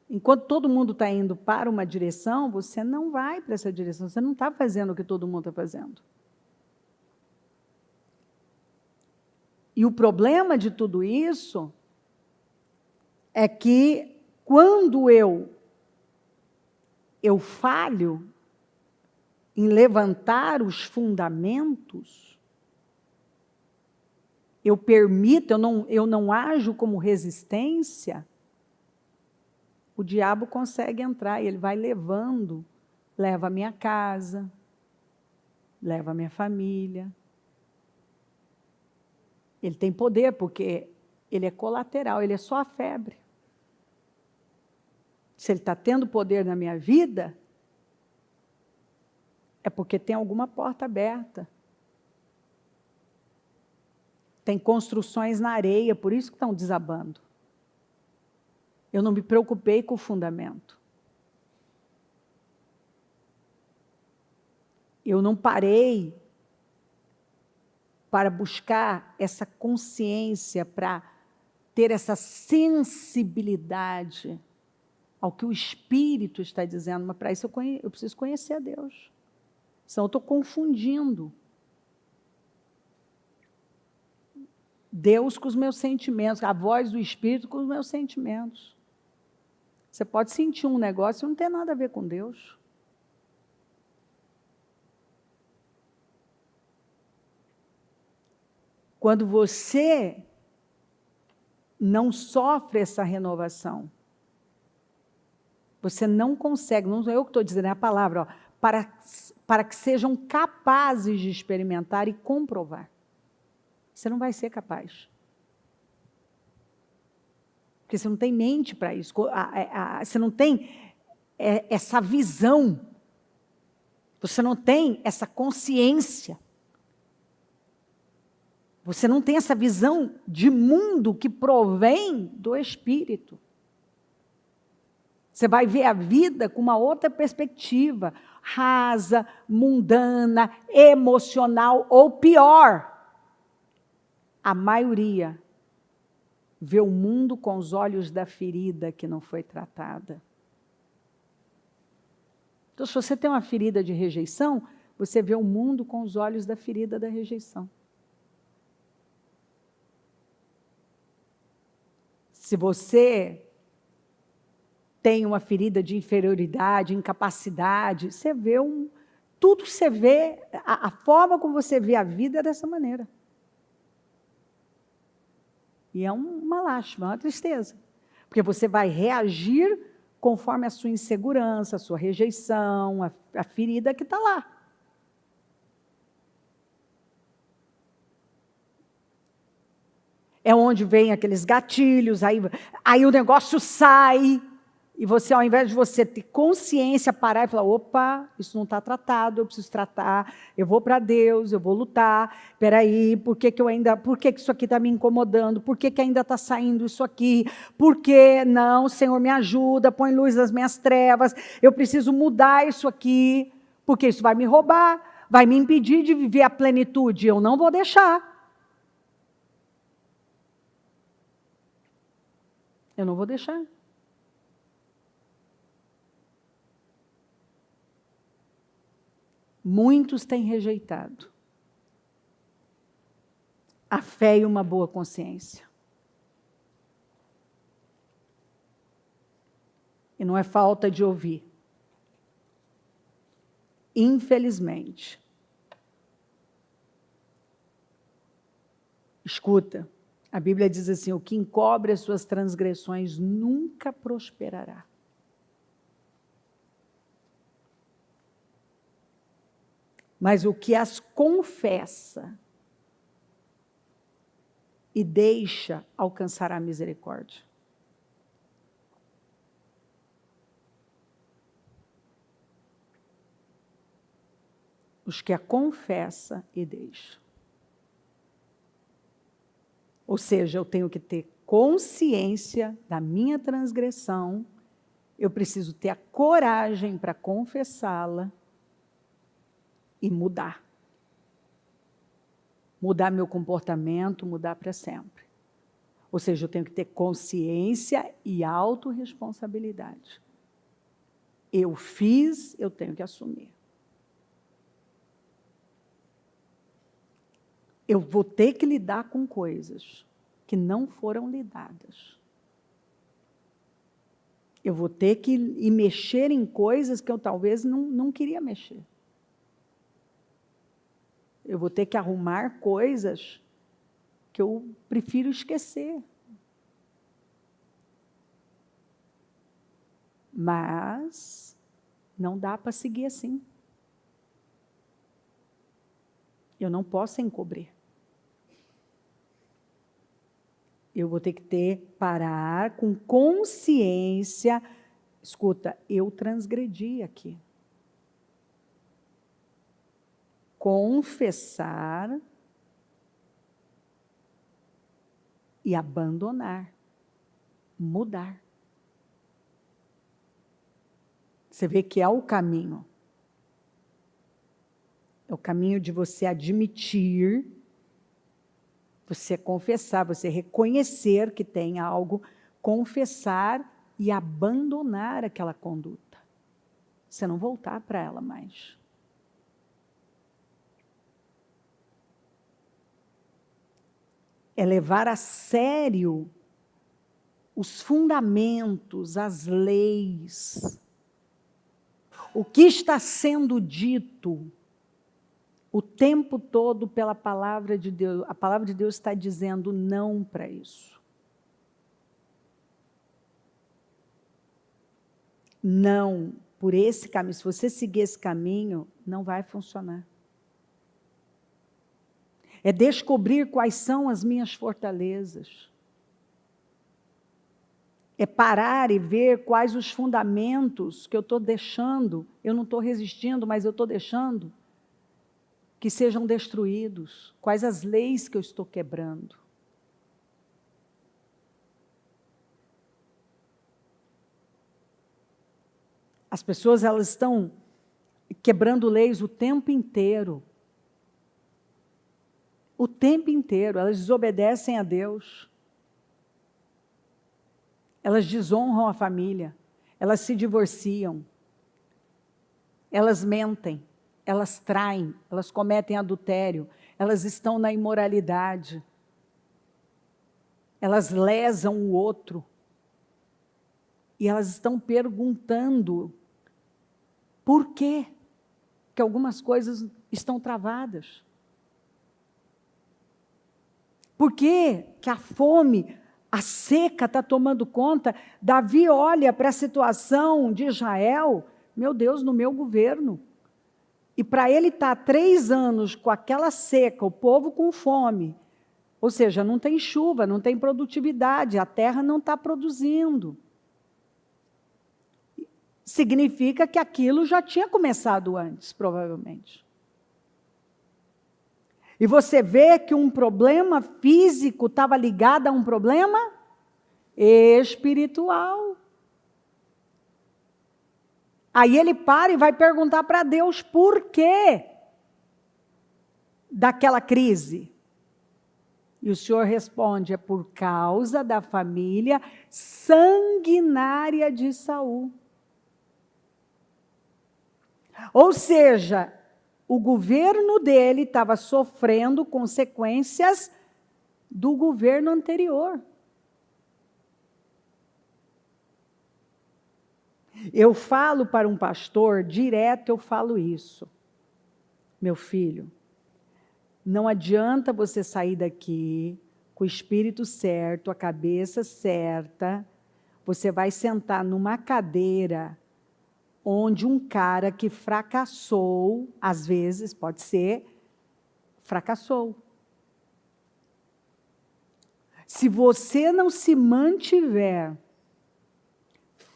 Enquanto todo mundo está indo para uma direção, você não vai para essa direção, você não está fazendo o que todo mundo está fazendo. E o problema de tudo isso é que quando eu falho em levantar os fundamentos, eu permito, eu não ajo como resistência, o diabo consegue entrar e ele vai levando, leva a minha casa, leva a minha família. Ele tem poder porque ele é colateral, ele é só a febre. Se ele está tendo poder na minha vida, é porque tem alguma porta aberta. Tem construções na areia, por isso que estão desabando. Eu não me preocupei com o fundamento. Eu não parei para buscar essa consciência, para ter essa sensibilidade ao que o Espírito está dizendo, mas para isso eu preciso conhecer a Deus. Senão eu estou confundindo Deus com os meus sentimentos, a voz do Espírito com os meus sentimentos. Você pode sentir um negócio e não ter nada a ver com Deus. Quando você não sofre essa renovação, você não consegue, não sou eu que estou dizendo, é a palavra, ó, para que sejam capazes de experimentar e comprovar. Você não vai ser capaz. Porque você não tem mente para isso, você não tem essa visão, você não tem essa consciência. Você não tem essa visão de mundo que provém do Espírito. Você vai ver a vida com uma outra perspectiva. rasa, mundana, emocional, ou pior, a maioria vê o mundo com os olhos da ferida que não foi tratada. Então, se você tem uma ferida de rejeição, você vê o mundo com os olhos da ferida da rejeição. Se você tem uma ferida de inferioridade, incapacidade, você vê tudo que você vê, a forma como você vê a vida é dessa maneira. E é uma lástima, uma tristeza. Porque você vai reagir conforme a sua insegurança, a sua rejeição, a ferida que está lá. É onde vem aqueles gatilhos, aí o negócio sai, e você, ao invés de você ter consciência, parar e falar, opa, isso não está tratado, eu preciso tratar, eu vou para Deus, eu vou lutar, espera aí, por que isso aqui está me incomodando, por que ainda está saindo isso aqui, por que não, Senhor, me ajuda, põe luz nas minhas trevas, eu preciso mudar isso aqui, porque isso vai me roubar, vai me impedir de viver a plenitude, eu não vou deixar. Eu não vou deixar. Muitos têm rejeitado a fé e uma boa consciência. E não é falta de ouvir. Infelizmente. Escuta, a Bíblia diz assim, o que encobre as suas transgressões nunca prosperará. Mas o que as confessa e deixa alcançar a misericórdia. Os que a confessa e deixa. Ou seja, eu tenho que ter consciência da minha transgressão, eu preciso ter a coragem para confessá-la e mudar. Mudar meu comportamento, mudar para sempre. Ou seja, eu tenho que ter consciência e autorresponsabilidade. Eu fiz, eu tenho que assumir. Eu vou ter que lidar com coisas que não foram lidadas. Eu vou ter que ir mexer em coisas que eu talvez não queria mexer. Eu vou ter que arrumar coisas que eu prefiro esquecer. Mas não dá para seguir assim. Eu não posso encobrir. Eu vou ter que parar com consciência. Escuta, eu transgredi aqui. Confessar e abandonar. Mudar. Você vê que é o caminho. É o caminho de você admitir, você confessar, você reconhecer que tem algo, confessar e abandonar aquela conduta. Você não voltar para ela mais. É levar a sério os fundamentos, as leis, o que está sendo dito o tempo todo pela palavra de Deus. A palavra de Deus está dizendo não para isso. Não, por esse caminho. Se você seguir esse caminho, não vai funcionar. É descobrir quais são as minhas fortalezas. É parar e ver quais os fundamentos que eu estou deixando, eu não estou resistindo, mas eu estou deixando que sejam destruídos, quais as leis que eu estou quebrando. As pessoas, elas estão quebrando leis o tempo inteiro. O tempo inteiro. Elas desobedecem a Deus. Elas desonram a família. Elas se divorciam. Elas mentem. Elas traem. Elas cometem adultério. Elas estão na imoralidade. Elas lesam o outro. E elas estão perguntando por quê que algumas coisas estão travadas. Por que que a fome, a seca está tomando conta? Davi olha para a situação de Israel, meu Deus, no meu governo. E para ele estar 3 anos com aquela seca, o povo com fome, ou seja, não tem chuva, não tem produtividade, a terra não está produzindo. Significa que aquilo já tinha começado antes, provavelmente. E você vê que um problema físico estava ligado a um problema espiritual. Aí ele para e vai perguntar para Deus por quê daquela crise. E o Senhor responde, é por causa da família sanguinária de Saul. Ou seja, o governo dele estava sofrendo consequências do governo anterior. Eu falo para um pastor, direto eu falo isso. Meu filho, não adianta você sair daqui com o espírito certo, a cabeça certa, você vai sentar numa cadeira onde um cara que fracassou, às vezes, pode ser, fracassou. Se você não se mantiver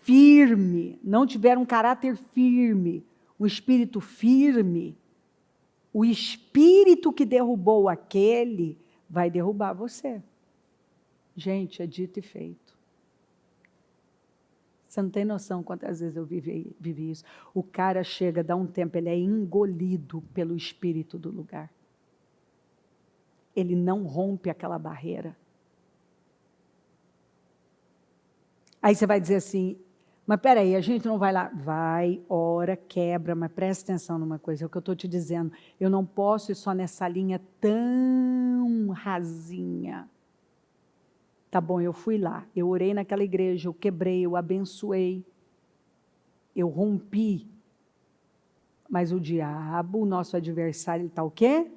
firme, não tiver um caráter firme, um espírito firme, o espírito que derrubou aquele vai derrubar você. Gente, é dito e feito. Você não tem noção quantas vezes eu vivi isso. O cara chega, dá um tempo, ele é engolido pelo espírito do lugar. Ele não rompe aquela barreira. Aí você vai dizer assim, mas peraí, a gente não vai lá. Vai, ora, quebra, mas presta atenção numa coisa, é o que eu estou te dizendo. Eu não posso ir só nessa linha tão rasinha. Tá bom, eu fui lá, eu orei naquela igreja, eu quebrei, eu abençoei, eu rompi. Mas o diabo, o nosso adversário, ele está o quê?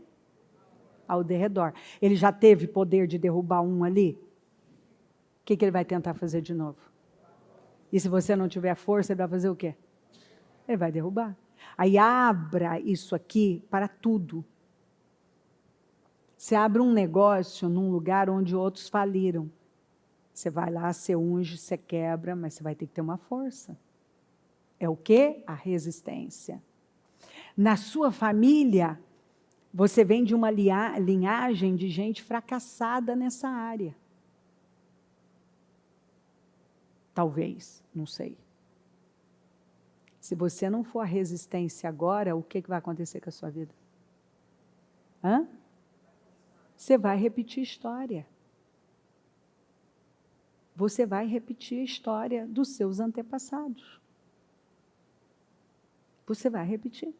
Ao derredor. Ele já teve poder de derrubar um ali? O que ele vai tentar fazer de novo? E se você não tiver força, ele vai fazer o quê? Ele vai derrubar. Aí abra isso aqui para tudo. Você abre um negócio num lugar onde outros faliram. Você vai lá, você unge, você quebra, mas você vai ter que ter uma força. É o quê? A resistência. Na sua família, você vem de uma linhagem de gente fracassada nessa área. Talvez, não sei. Se você não for a resistência agora, o que vai acontecer com a sua vida? Você vai repetir história. Você vai repetir a história dos seus antepassados. Você vai repetir.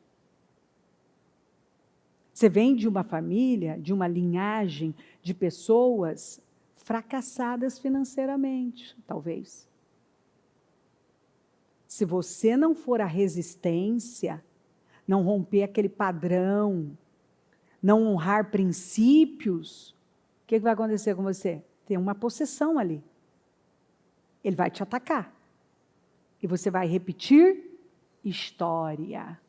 Você vem de uma família, de uma linhagem de pessoas fracassadas financeiramente, talvez. Se você não for a resistência, não romper aquele padrão, não honrar princípios, o que vai acontecer com você? Tem uma possessão ali. Ele vai te atacar. E você vai repetir história.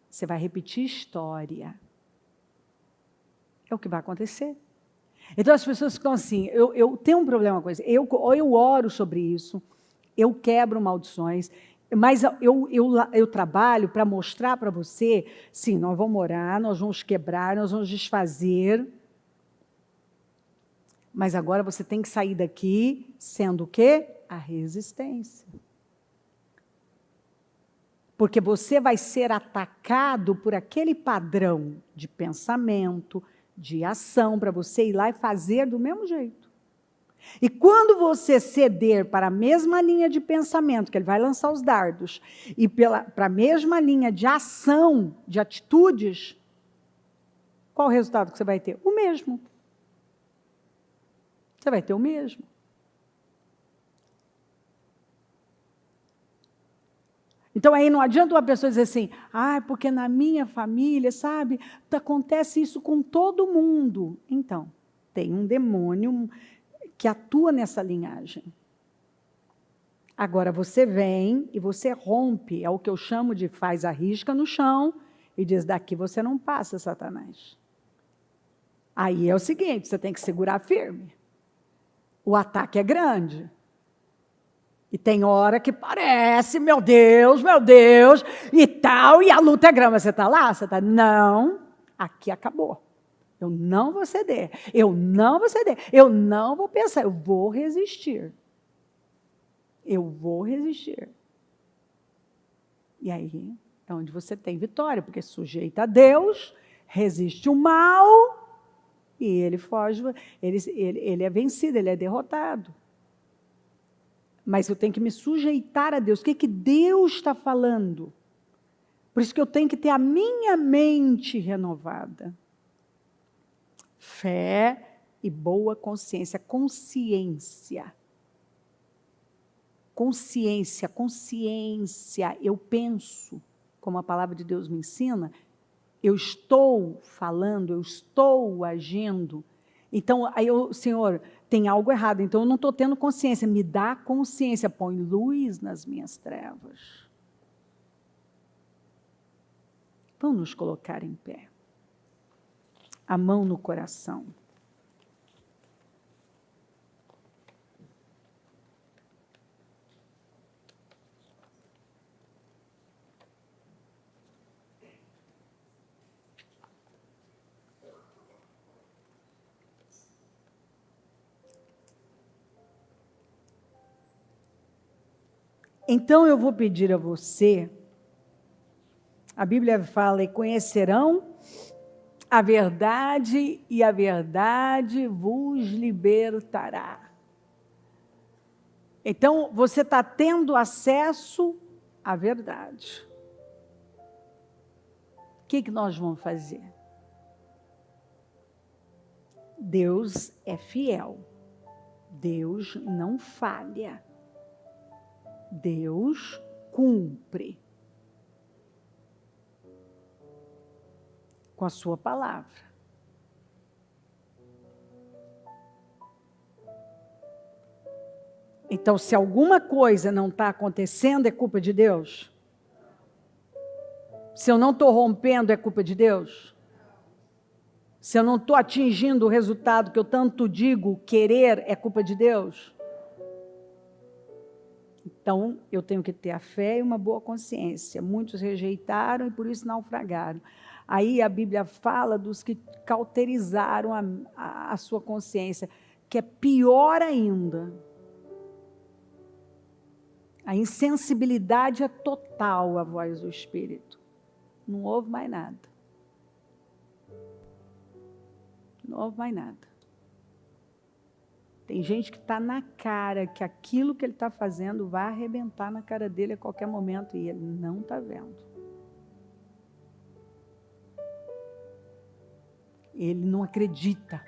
Você vai repetir história. É o que vai acontecer. Então as pessoas ficam assim, eu tenho um problema com isso, eu oro sobre isso, eu quebro maldições, mas eu trabalho para mostrar para você, sim, nós vamos orar, nós vamos quebrar, nós vamos desfazer, mas agora você tem que sair daqui sendo o quê? A resistência. Porque você vai ser atacado por aquele padrão de pensamento, de ação, para você ir lá e fazer do mesmo jeito. E quando você ceder para a mesma linha de pensamento, que ele vai lançar os dardos, e para a mesma linha de ação, de atitudes, qual o resultado que você vai ter? O mesmo. Você vai ter o mesmo. Então, aí não adianta uma pessoa dizer assim, porque na minha família, sabe, acontece isso com todo mundo. Então, tem um demônio que atua nessa linhagem. Agora, você vem e você rompe, é o que eu chamo de faz a risca no chão e diz, daqui você não passa, Satanás. Aí é o seguinte, você tem que segurar firme. O ataque é grande. E tem hora que parece, meu Deus, e tal, e a luta é grande. Você está lá? Você está, não, aqui acabou. Eu não vou ceder, eu não vou ceder, eu não vou pensar, eu vou resistir. Eu vou resistir. E aí é onde você tem vitória, porque sujeita a Deus, resiste o mal, e ele foge, ele é vencido, ele é derrotado. Mas eu tenho que me sujeitar a Deus. O que Deus está falando? Por isso que eu tenho que ter a minha mente renovada. Fé e boa consciência. Consciência. Eu penso, como a palavra de Deus me ensina, eu estou falando, eu estou agindo. Então, aí Senhor, tem algo errado, então eu não estou tendo consciência. Me dá consciência, põe luz nas minhas trevas. Vamos nos colocar em pé. A mão no coração. Então eu vou pedir a você, a Bíblia fala, e conhecerão a verdade, e a verdade vos libertará. Então, você está tendo acesso à verdade. O que nós vamos fazer? Deus é fiel. Deus não falha. Deus cumpre com a sua palavra. Então, se alguma coisa não está acontecendo, é culpa de Deus? Se eu não estou rompendo, é culpa de Deus? Se eu não estou atingindo o resultado que eu tanto digo querer, é culpa de Deus? Então, eu tenho que ter a fé e uma boa consciência. Muitos rejeitaram e por isso naufragaram. Aí a Bíblia fala dos que cauterizaram a sua consciência, que é pior ainda. A insensibilidade é total à voz do Espírito. Não ouve mais nada. Não ouve mais nada. Tem gente que está na cara que aquilo que ele está fazendo vai arrebentar na cara dele a qualquer momento e ele não está vendo. Ele não acredita.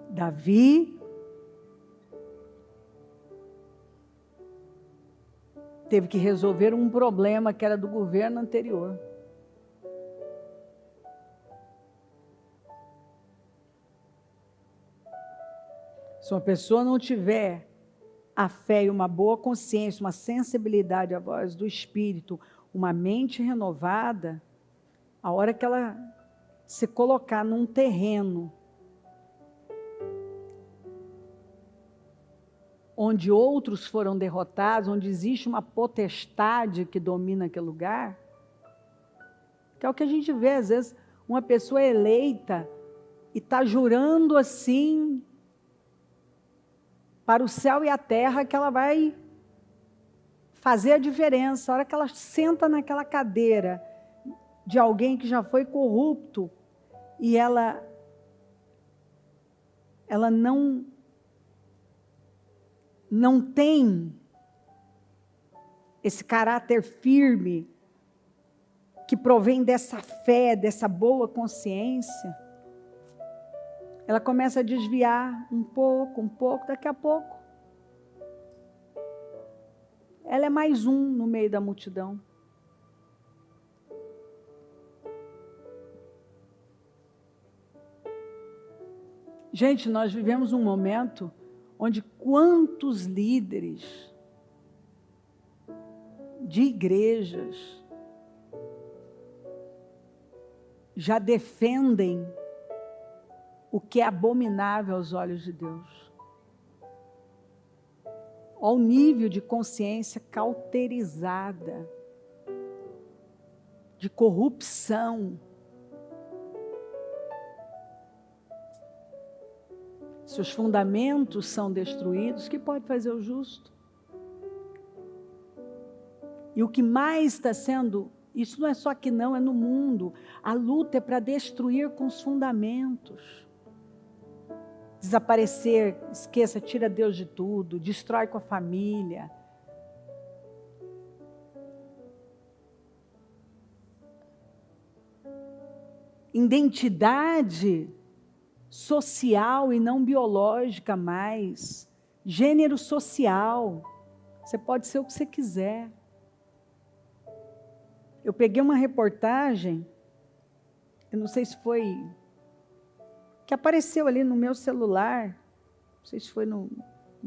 Davi teve que resolver um problema que era do governo anterior. Se uma pessoa não tiver a fé e uma boa consciência, uma sensibilidade à voz do Espírito, uma mente renovada, a hora que ela se colocar num terreno onde outros foram derrotados, onde existe uma potestade que domina aquele lugar, que é o que a gente vê, às vezes, uma pessoa eleita e está jurando assim, para o céu e a terra que ela vai fazer a diferença. A hora que ela senta naquela cadeira de alguém que já foi corrupto e ela não tem esse caráter firme que provém dessa fé, dessa boa consciência, ela começa a desviar um pouco, daqui a pouco. Ela é mais um no meio da multidão. Gente, nós vivemos um momento onde quantos líderes de igrejas já defendem o que é abominável aos olhos de Deus. Ao nível de consciência cauterizada, de corrupção. Se os fundamentos são destruídos, o que pode fazer o justo? E o que mais está sendo, isso não é só aqui não, é no mundo. A luta é para destruir com os fundamentos. Desaparecer, esqueça, tira Deus de tudo, destrói com a família. Identidade social e não biológica mais. Gênero social. Você pode ser o que você quiser. Eu peguei uma reportagem, eu não sei se foi, que apareceu ali no meu celular, não sei se foi num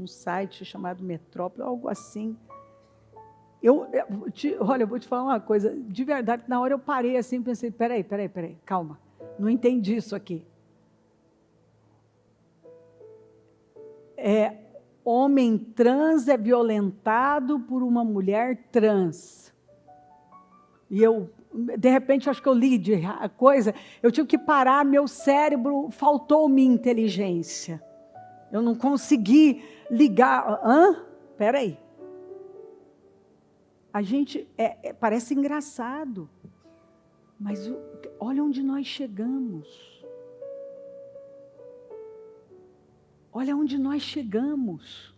site chamado Metrópole, algo assim. Olha, eu vou te falar uma coisa, de verdade, na hora eu parei assim e pensei, peraí, calma, não entendi isso aqui. Homem trans é violentado por uma mulher trans. E eu, de repente, acho que eu li a coisa, eu tive que parar, meu cérebro, faltou-me inteligência. Eu não consegui ligar. Espera aí. A gente, parece engraçado, mas olha onde nós chegamos. Olha onde nós chegamos.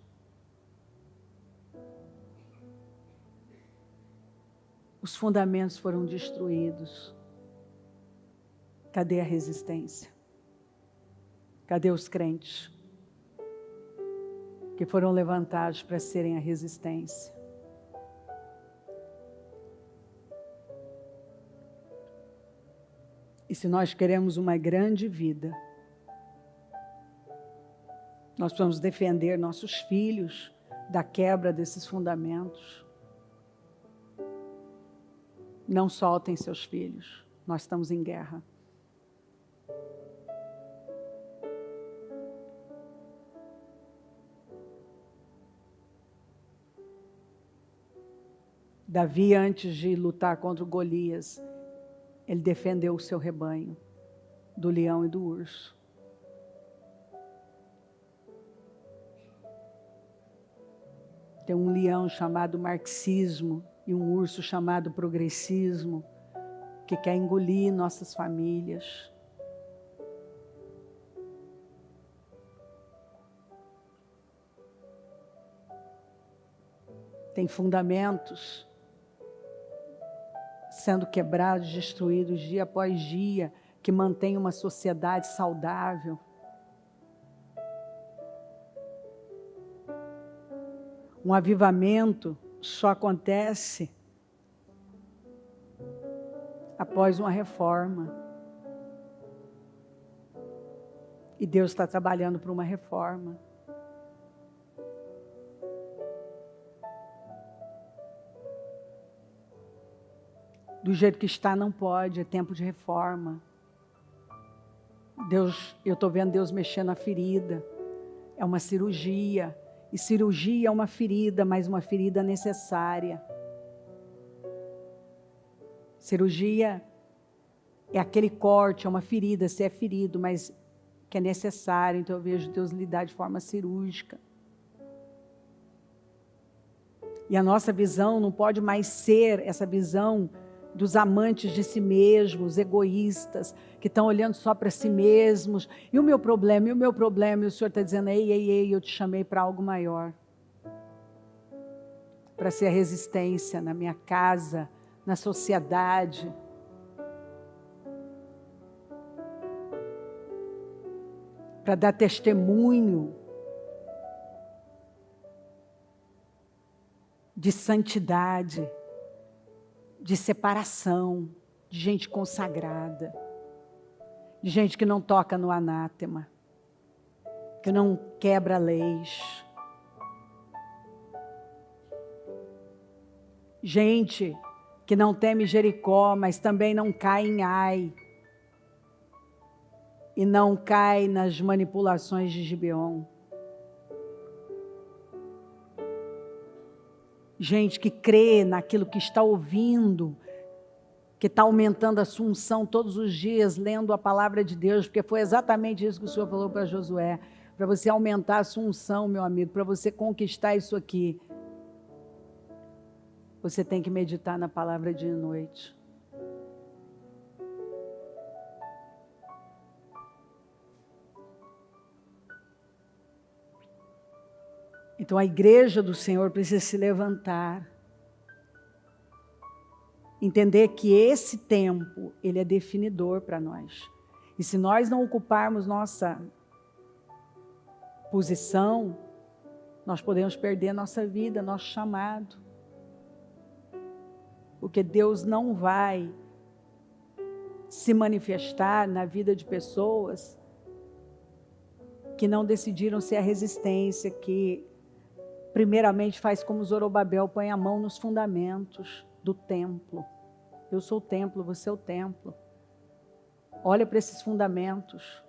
Os fundamentos foram destruídos. Cadê a resistência? Cadê os crentes que foram levantados para serem a resistência? E se nós queremos uma grande vida, nós precisamos defender nossos filhos da quebra desses fundamentos. Não soltem seus filhos. Nós estamos em guerra. Davi, antes de lutar contra o Golias, ele defendeu o seu rebanho do leão e do urso. Tem um leão chamado marxismo e um urso chamado progressismo, que quer engolir nossas famílias. Tem fundamentos sendo quebrados, destruídos dia após dia, que mantém uma sociedade saudável. Um avivamento só acontece após uma reforma. E Deus está trabalhando para uma reforma. Do jeito que está, não pode, é tempo de reforma. Eu estou vendo Deus mexendo na ferida. É uma cirurgia. E cirurgia é uma ferida, mas uma ferida necessária. Cirurgia é aquele corte, é uma ferida, se é ferido, mas que é necessário. Então eu vejo Deus lidar de forma cirúrgica. E a nossa visão não pode mais ser essa visão dos amantes de si mesmos, egoístas, que estão olhando só para si mesmos. E o meu problema, e o meu problema. E o Senhor está dizendo, ei, ei, ei, eu te chamei para algo maior. Para ser a resistência na minha casa, na sociedade. Para dar testemunho de santidade, de separação, de gente consagrada, de gente que não toca no anátema, que não quebra leis. Gente que não teme Jericó, mas também não cai em Ai. E não cai nas manipulações de Gibeon. Gente que crê naquilo que está ouvindo, que está aumentando a sua unção todos os dias, lendo a palavra de Deus, porque foi exatamente isso que o Senhor falou para Josué, para você aumentar a sua unção, meu amigo, para você conquistar isso aqui. Você tem que meditar na palavra dia e noite. Então a igreja do Senhor precisa se levantar. Entender que esse tempo, ele é definidor para nós. E se nós não ocuparmos nossa posição, nós podemos perder nossa vida, nosso chamado. Porque Deus não vai se manifestar na vida de pessoas que não decidiram ser a resistência, que primeiramente faz como Zorobabel, põe a mão nos fundamentos do templo. Eu sou o templo, você é o templo. Olha para esses fundamentos.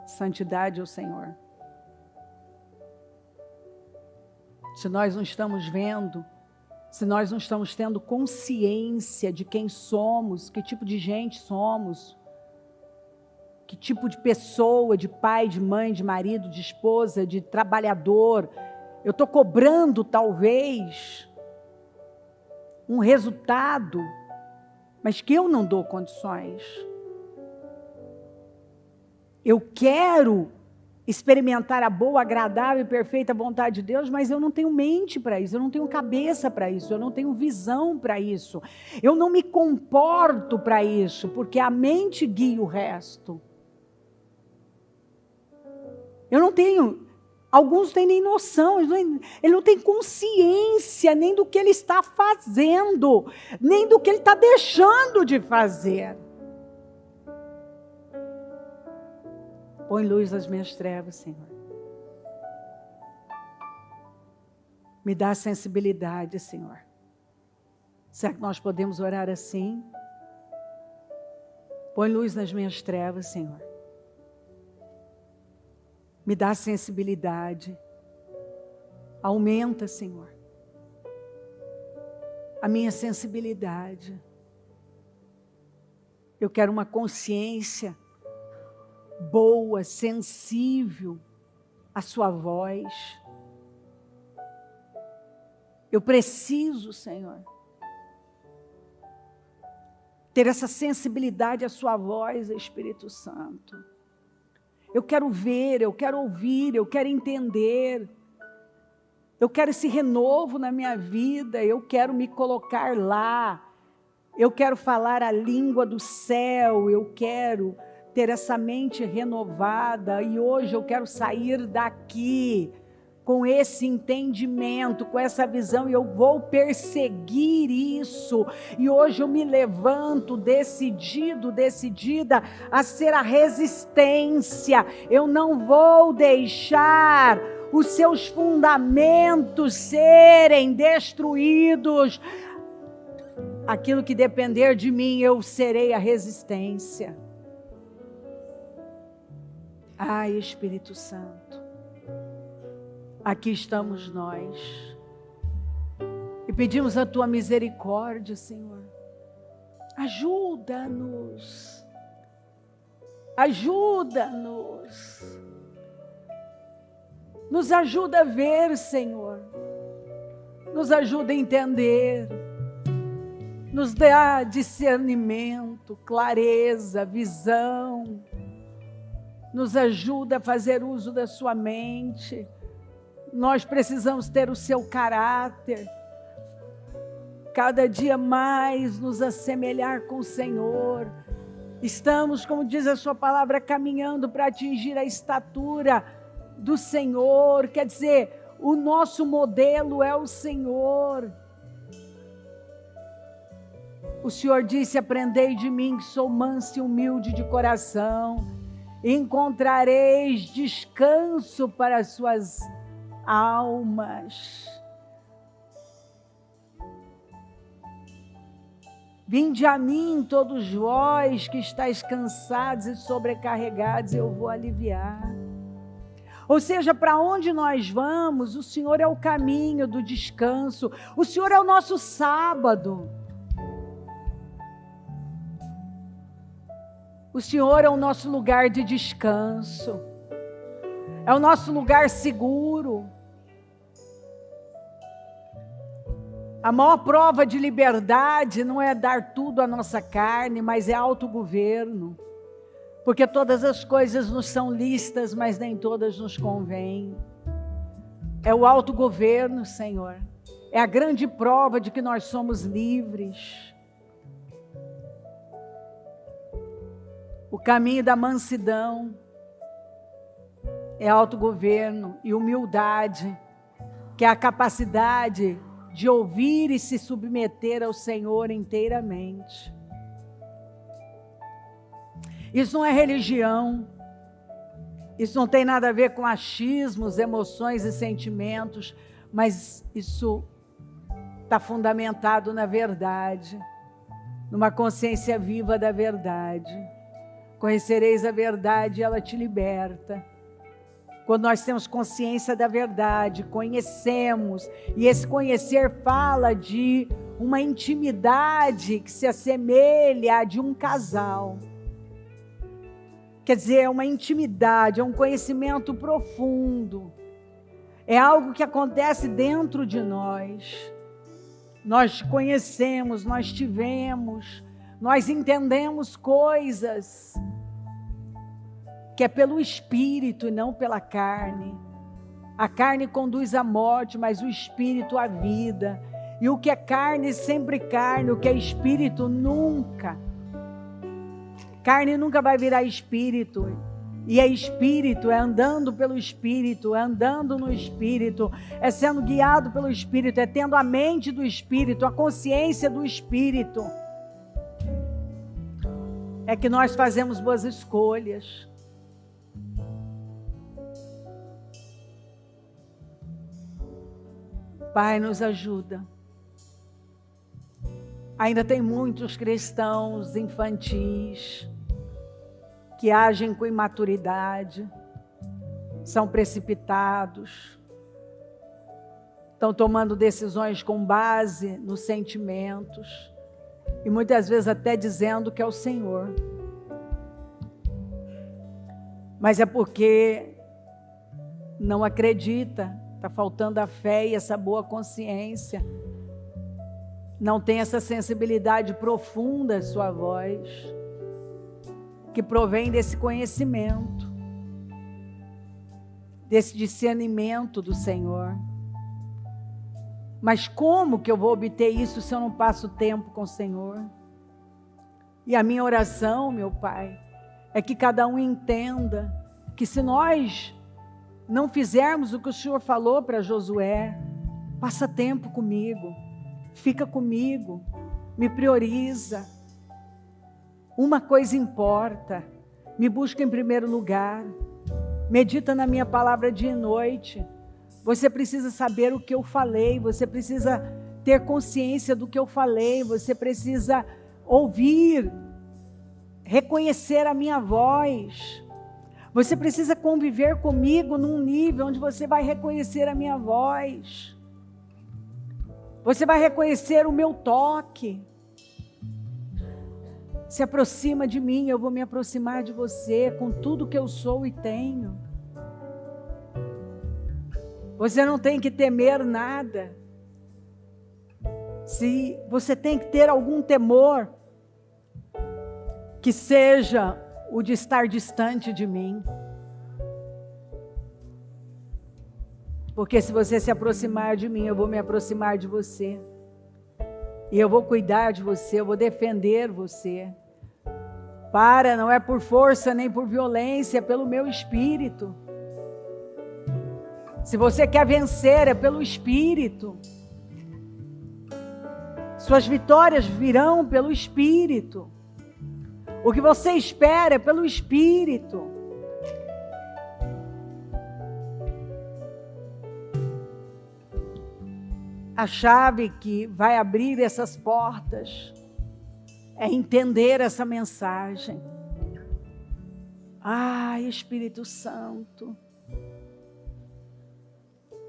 Santidade ao Senhor. Se nós não estamos vendo, se nós não estamos tendo consciência de quem somos, que tipo de gente somos, que tipo de pessoa, de pai, de mãe, de marido, de esposa, de trabalhador, eu estou cobrando talvez um resultado, mas que eu não dou condições. Eu quero experimentar a boa, agradável e perfeita vontade de Deus, mas eu não tenho mente para isso, eu não tenho cabeça para isso, eu não tenho visão para isso, eu não me comporto para isso, porque a mente guia o resto. Eu não tenho, alguns não têm nem noção, ele não tem consciência nem do que ele está fazendo, nem do que ele está deixando de fazer. Põe luz nas minhas trevas, Senhor. Me dá sensibilidade, Senhor. Será que nós podemos orar assim? Põe luz nas minhas trevas, Senhor. Me dá sensibilidade. Aumenta, Senhor, a minha sensibilidade. Eu quero uma consciência boa, sensível à sua voz. Eu preciso, Senhor, ter essa sensibilidade à sua voz, Espírito Santo. Eu quero ver, eu quero ouvir, eu quero entender. Eu quero esse renovo na minha vida, eu quero me colocar lá. Eu quero falar a língua do céu, eu quero ter essa mente renovada, e hoje eu quero sair daqui com esse entendimento, com essa visão, e eu vou perseguir isso, e hoje eu me levanto decidido, decidida a ser a resistência. Eu não vou deixar os seus fundamentos serem destruídos. Aquilo que depender de mim, eu serei a resistência. Ai, Espírito Santo, aqui estamos nós, e pedimos a Tua misericórdia, Senhor. Ajuda-nos, ajuda-nos. Nos ajuda a ver, Senhor. Nos ajuda a entender. Nos dá discernimento, clareza, visão. Nos ajuda a fazer uso da sua mente. Nós precisamos ter o seu caráter. Cada dia mais nos assemelhar com o Senhor. Estamos, como diz a sua palavra, caminhando para atingir a estatura do Senhor. Quer dizer, o nosso modelo é o Senhor. O Senhor disse: aprendei de mim que sou manso e humilde de coração, e encontrareis descanso para as suas almas. Vinde a mim todos vós que estáis cansados e sobrecarregados, eu vou aliviar. Ou seja, para onde nós vamos, o Senhor é o caminho do descanso, o Senhor é o nosso sábado. O Senhor é o nosso lugar de descanso, é o nosso lugar seguro. A maior prova de liberdade não é dar tudo à nossa carne, mas é autogoverno. Porque todas as coisas nos são lícitas, mas nem todas nos convêm. É o autogoverno, Senhor. É a grande prova de que nós somos livres. O caminho da mansidão é autogoverno e humildade, que é a capacidade de ouvir e se submeter ao Senhor inteiramente. Isso não é religião, isso não tem nada a ver com achismos, emoções e sentimentos, mas isso está fundamentado na verdade, numa consciência viva da verdade. Conhecereis a verdade e ela te liberta. Quando nós temos consciência da verdade, conhecemos, e esse conhecer fala de uma intimidade que se assemelha à de um casal. Quer dizer, é uma intimidade, é um conhecimento profundo, é algo que acontece dentro de nós. Nós te conhecemos, nós te vemos, nós entendemos coisas que é pelo Espírito e não pela carne. A carne conduz à morte, mas o Espírito à vida. E o que é carne, sempre carne, o que é Espírito, nunca. Carne nunca vai virar Espírito. E é Espírito, é andando pelo Espírito, é andando no Espírito, é sendo guiado pelo Espírito, é tendo a mente do Espírito, a consciência do Espírito. É que nós fazemos boas escolhas. Pai, nos ajuda. Ainda tem muitos cristãos infantis que agem com imaturidade, são precipitados, estão tomando decisões com base nos sentimentos e muitas vezes até dizendo que é o Senhor. Mas é porque não acredita. Está faltando a fé e essa boa consciência. Não tem essa sensibilidade profunda em sua voz, que provém desse conhecimento, desse discernimento do Senhor. Mas como que eu vou obter isso se eu não passo tempo com o Senhor? E a minha oração, meu Pai, é que cada um entenda que se nós não fizermos o que o Senhor falou para Josué, passa tempo comigo, fica comigo, me prioriza. Uma coisa importa, me busca em primeiro lugar, medita na minha palavra dia e noite. Você precisa saber o que eu falei, você precisa ter consciência do que eu falei, você precisa ouvir, reconhecer a minha voz. Você precisa conviver comigo num nível onde você vai reconhecer a minha voz. Você vai reconhecer o meu toque. Se aproxima de mim, eu vou me aproximar de você com tudo que eu sou e tenho. Você não tem que temer nada. Se você tem que ter algum temor, que seja o de estar distante de mim. Porque se você se aproximar de mim, eu vou me aproximar de você. E eu vou cuidar de você, eu vou defender você. Não é por força nem por violência, é pelo meu Espírito. Se você quer vencer, é pelo Espírito. Suas vitórias virão pelo Espírito. O que você espera é pelo Espírito. A chave que vai abrir essas portas é entender essa mensagem. Espírito Santo,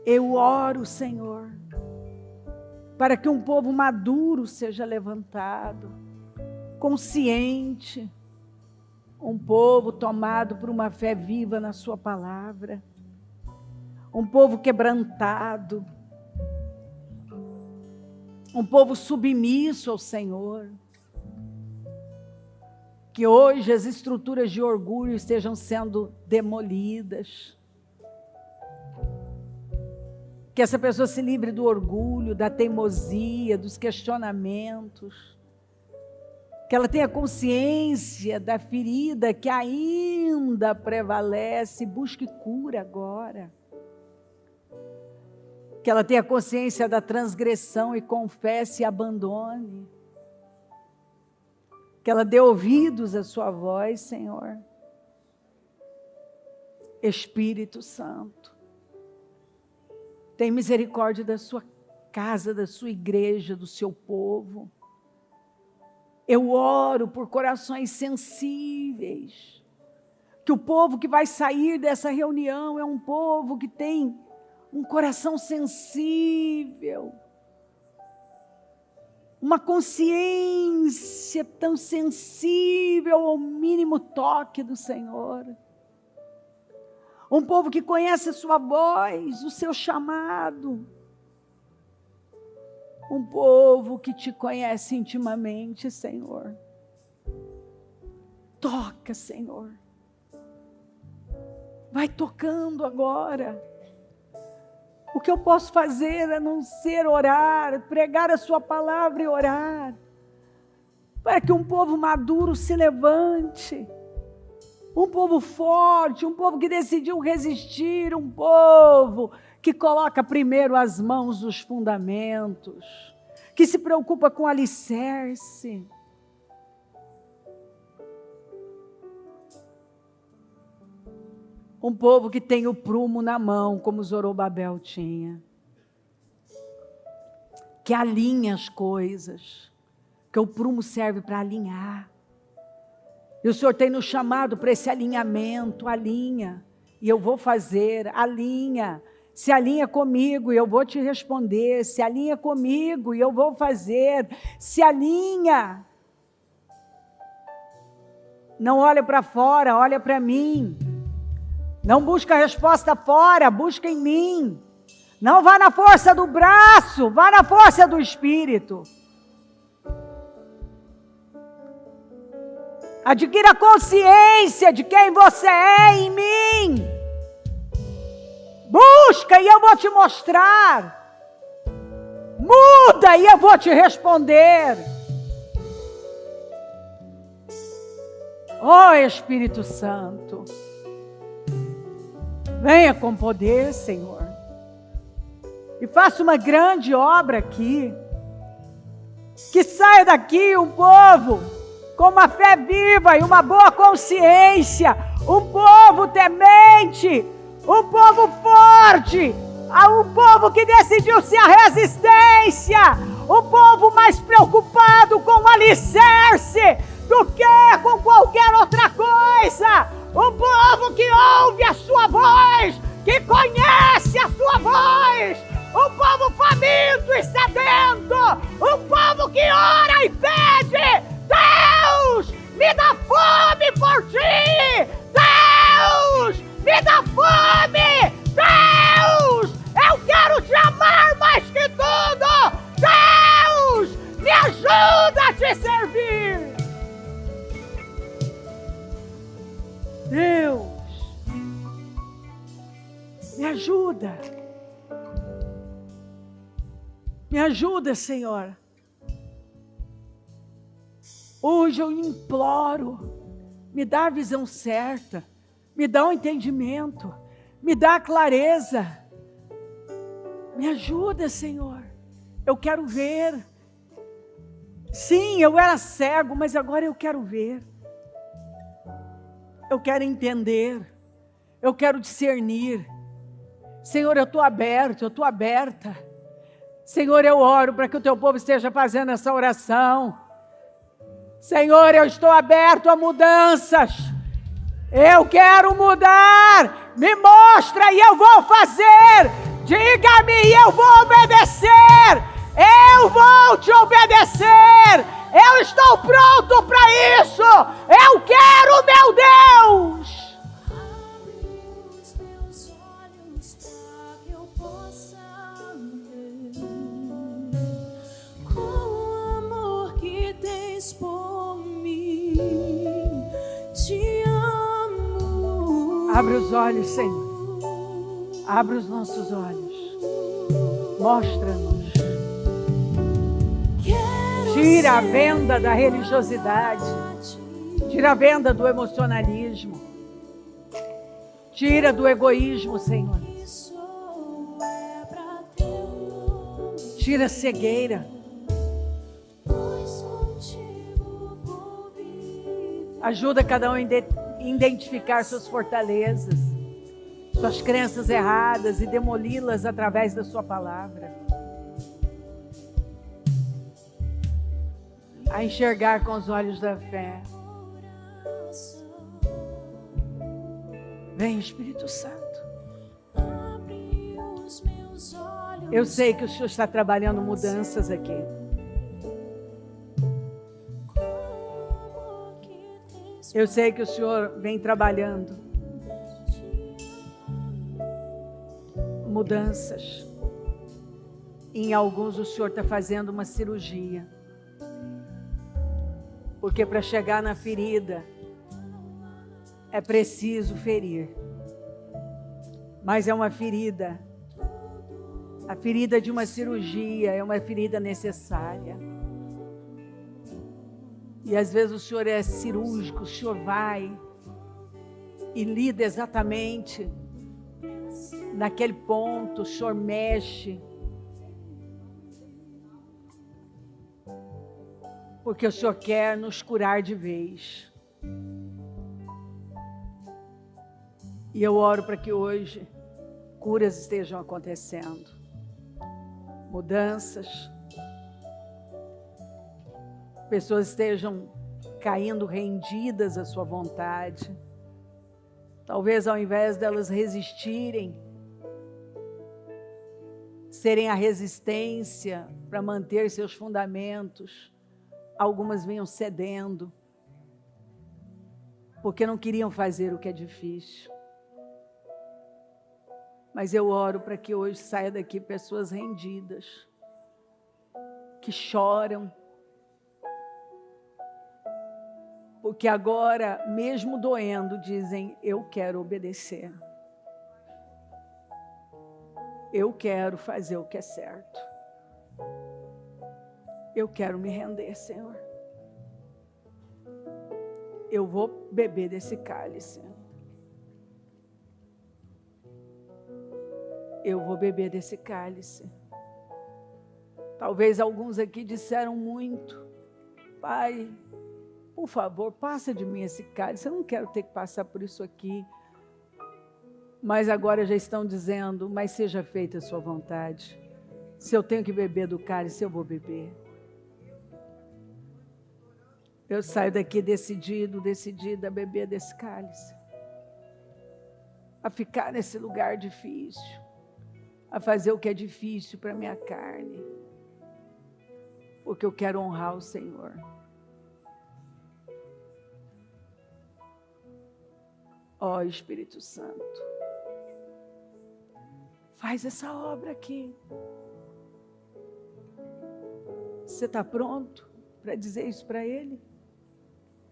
eu oro, Senhor, para que um povo maduro seja levantado, consciente, um povo tomado por uma fé viva na sua palavra, um povo quebrantado, um povo submisso ao Senhor. Que hoje as estruturas de orgulho estejam sendo demolidas. Que essa pessoa se livre do orgulho, da teimosia, dos questionamentos. Que ela tenha consciência da ferida que ainda prevalece, busque cura agora. Que ela tenha consciência da transgressão e confesse e abandone. Que ela dê ouvidos à sua voz, Senhor. Espírito Santo, tem misericórdia da sua casa, da sua igreja, do seu povo. Eu oro por corações sensíveis. Que o povo que vai sair dessa reunião é um povo que tem um coração sensível. Uma consciência tão sensível ao mínimo toque do Senhor. Um povo que conhece a sua voz, o seu chamado. Um povo que te conhece intimamente, Senhor. Toca, Senhor. Vai tocando agora. O que eu posso fazer a não ser orar, pregar a sua palavra e orar, para que um povo maduro se levante, um povo forte, um povo que decidiu resistir, um povo que coloca primeiro as mãos nos fundamentos, que se preocupa com o alicerce. Um povo que tem o prumo na mão, como Zorobabel tinha. Que alinha as coisas. Que o prumo serve para alinhar. E o Senhor tem nos chamado para esse alinhamento. Alinha. E eu vou fazer. Alinha. Se alinha comigo e eu vou te responder. Se alinha comigo e eu vou fazer. Se alinha. Não olha para fora, olha para mim. Não busca a resposta fora, busca em mim. Não vá na força do braço, vá na força do Espírito. Adquira consciência de quem você é em mim. Busca e eu vou te mostrar. Muda e eu vou te responder. Ó Espírito Santo. Venha com poder, Senhor, e faça uma grande obra aqui, que saia daqui um povo com uma fé viva e uma boa consciência, um povo temente, um povo forte, um povo que decidiu-se à resistência, um povo mais preocupado com o alicerce do que com qualquer outra coisa. Um povo que ouve a sua voz, que conhece a sua voz. Um povo faminto e sedento. Um povo que ora e pede. Deus, me dá fome por ti. Deus, me dá fome. Deus, ajuda. Me ajuda, Senhor. Hoje eu imploro, me dá a visão certa, me dá o entendimento, me dá a clareza. Me ajuda, Senhor. Eu quero ver. Sim, eu era cego, mas agora eu quero ver. Eu quero entender. Eu quero discernir. Senhor, eu estou aberto, eu estou aberta. Senhor, eu oro para que o teu povo esteja fazendo essa oração. Senhor, eu estou aberto a mudanças. Eu quero mudar. Me mostra e eu vou fazer. Diga-me e eu vou obedecer. Eu vou te obedecer. Eu estou pronto para isso. Eu quero, meu Deus. Abre os olhos, Senhor. Abre os nossos olhos. Mostra-nos. Tira a venda da religiosidade. Tira a venda do emocionalismo. Tira do egoísmo, Senhor. Tira a cegueira. Ajuda cada um a identificar suas fortalezas, suas crenças erradas e demoli-las através da sua palavra. A enxergar com os olhos da fé. Vem, Espírito Santo. Eu sei que o Senhor está trabalhando mudanças aqui. Eu sei que o Senhor vem trabalhando mudanças. Em alguns o Senhor está fazendo uma cirurgia. Porque para chegar na ferida é preciso ferir. Mas é uma ferida. A ferida de uma cirurgia é uma ferida necessária. E às vezes o Senhor é cirúrgico, o Senhor vai e lida exatamente naquele ponto, o Senhor mexe. Porque o Senhor quer nos curar de vez. E eu oro para que hoje curas estejam acontecendo. Mudanças. Pessoas estejam caindo rendidas à sua vontade. Talvez ao invés delas resistirem, serem a resistência para manter seus fundamentos, algumas venham cedendo, porque não queriam fazer o que é difícil. Mas eu oro para que hoje saia daqui pessoas rendidas, que choram, porque agora, mesmo doendo, dizem: eu quero obedecer. Eu quero fazer o que é certo. Eu quero me render, Senhor. Eu vou beber desse cálice. Eu vou beber desse cálice. Talvez alguns aqui disseram muito: Pai, por favor, passa de mim esse cálice. Eu não quero ter que passar por isso aqui. Mas agora já estão dizendo: mas seja feita a sua vontade. Se eu tenho que beber do cálice, eu vou beber. Eu saio daqui decidida a beber desse cálice. A ficar nesse lugar difícil. A fazer o que é difícil para minha carne. Porque eu quero honrar o Senhor. Ó Espírito Santo, faz essa obra aqui. Você está pronto para dizer isso para Ele?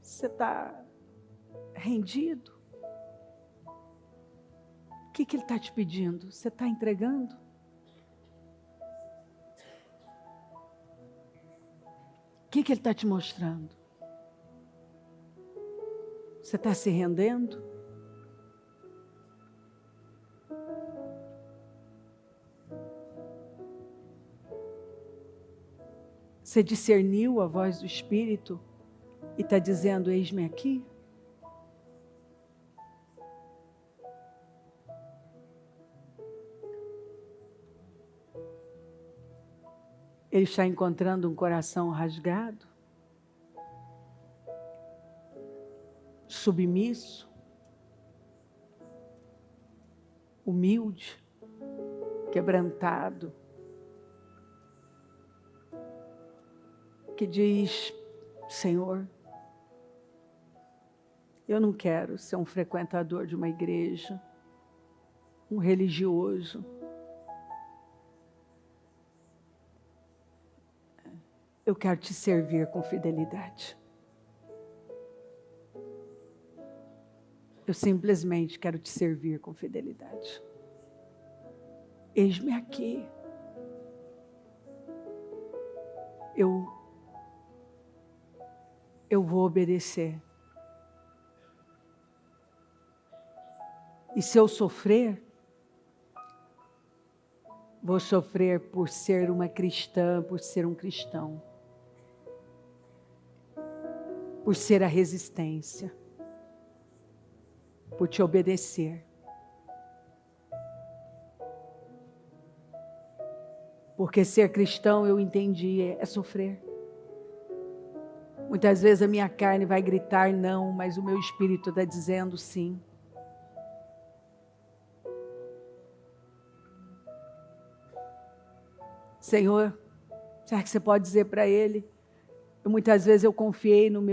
Você está rendido? O que Ele está te pedindo? Você está entregando? O que Ele está te mostrando? Você está se rendendo? Você discerniu a voz do Espírito e está dizendo, eis-me aqui? Ele está encontrando um coração rasgado, submisso, humilde, quebrantado, que diz, Senhor, eu não quero ser um frequentador de uma igreja, um religioso. Eu quero te servir com fidelidade. Eu simplesmente quero te servir com fidelidade. Eis-me aqui. Eu vou obedecer. E se eu sofrer, vou sofrer por ser uma cristã, por ser um cristão. Por ser a resistência. Por te obedecer. Porque ser cristão, eu entendi, é sofrer. Muitas vezes a minha carne vai gritar não, mas o meu espírito está dizendo sim. Senhor, será que você pode dizer para Ele? Muitas vezes eu confiei nos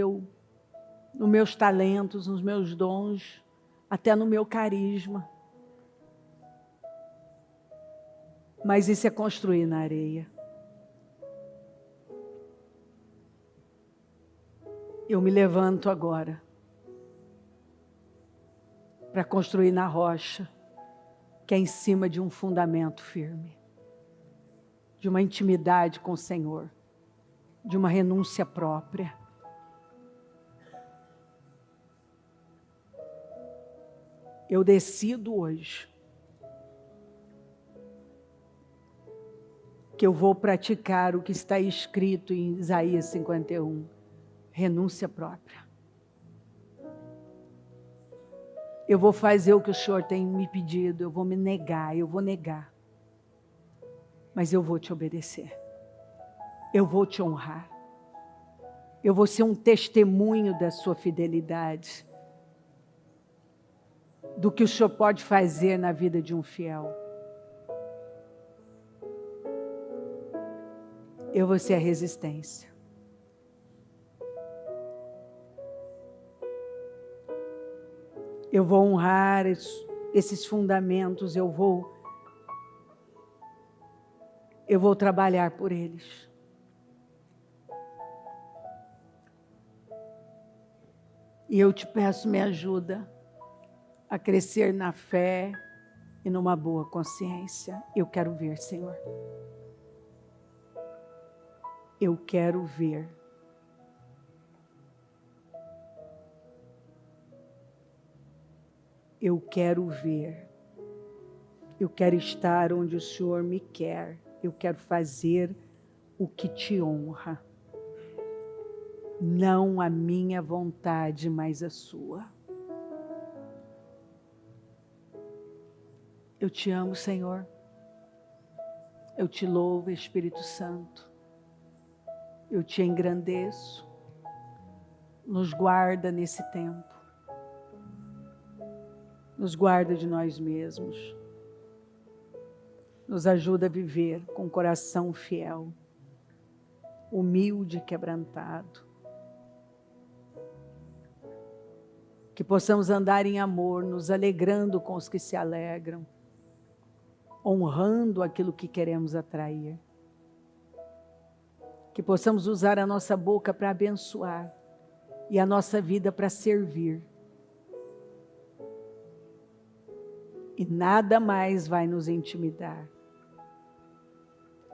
meus talentos, nos meus dons, até no meu carisma. Mas isso é construir na areia. Eu me levanto agora para construir na rocha, que é em cima de um fundamento firme, de uma intimidade com o Senhor, de uma renúncia própria. Eu decido hoje que eu vou praticar o que está escrito em Isaías 51, renúncia própria. Eu vou fazer o que o Senhor tem me pedido, eu vou me negar, eu vou negar. Mas eu vou te obedecer. Eu vou te honrar. Eu vou ser um testemunho da sua fidelidade. Do que o Senhor pode fazer na vida de um fiel. Eu vou ser a resistência. Eu vou honrar esses fundamentos, eu vou trabalhar por eles. E eu te peço, me ajuda a crescer na fé e numa boa consciência. Eu quero ver, Senhor. Eu quero ver. Eu quero ver. Eu quero estar onde o Senhor me quer. Eu quero fazer o que te honra. Não a minha vontade, mas a sua. Eu te amo, Senhor. Eu te louvo, Espírito Santo. Eu te engrandeço. Nos guarda nesse tempo. Nos guarda de nós mesmos. Nos ajuda a viver com um coração fiel, humilde e quebrantado. Que possamos andar em amor, nos alegrando com os que se alegram, honrando aquilo que queremos atrair. Que possamos usar a nossa boca para abençoar e a nossa vida para servir. e nada mais vai nos intimidar.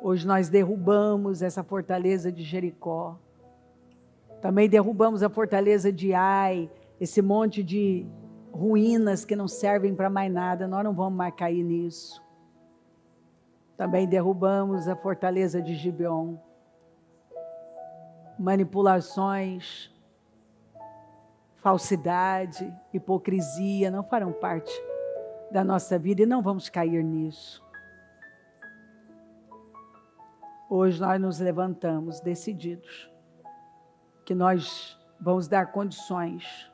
Hoje nós derrubamos essa fortaleza de Jericó. Também derrubamos a fortaleza de Ai, esse monte de ruínas que não servem para mais nada. Nós não vamos mais cair nisso. Também derrubamos a fortaleza de Gibeon. Manipulações, falsidade, hipocrisia não farão parte da nossa vida e não vamos cair nisso. Hoje nós nos levantamos decididos que nós vamos dar condições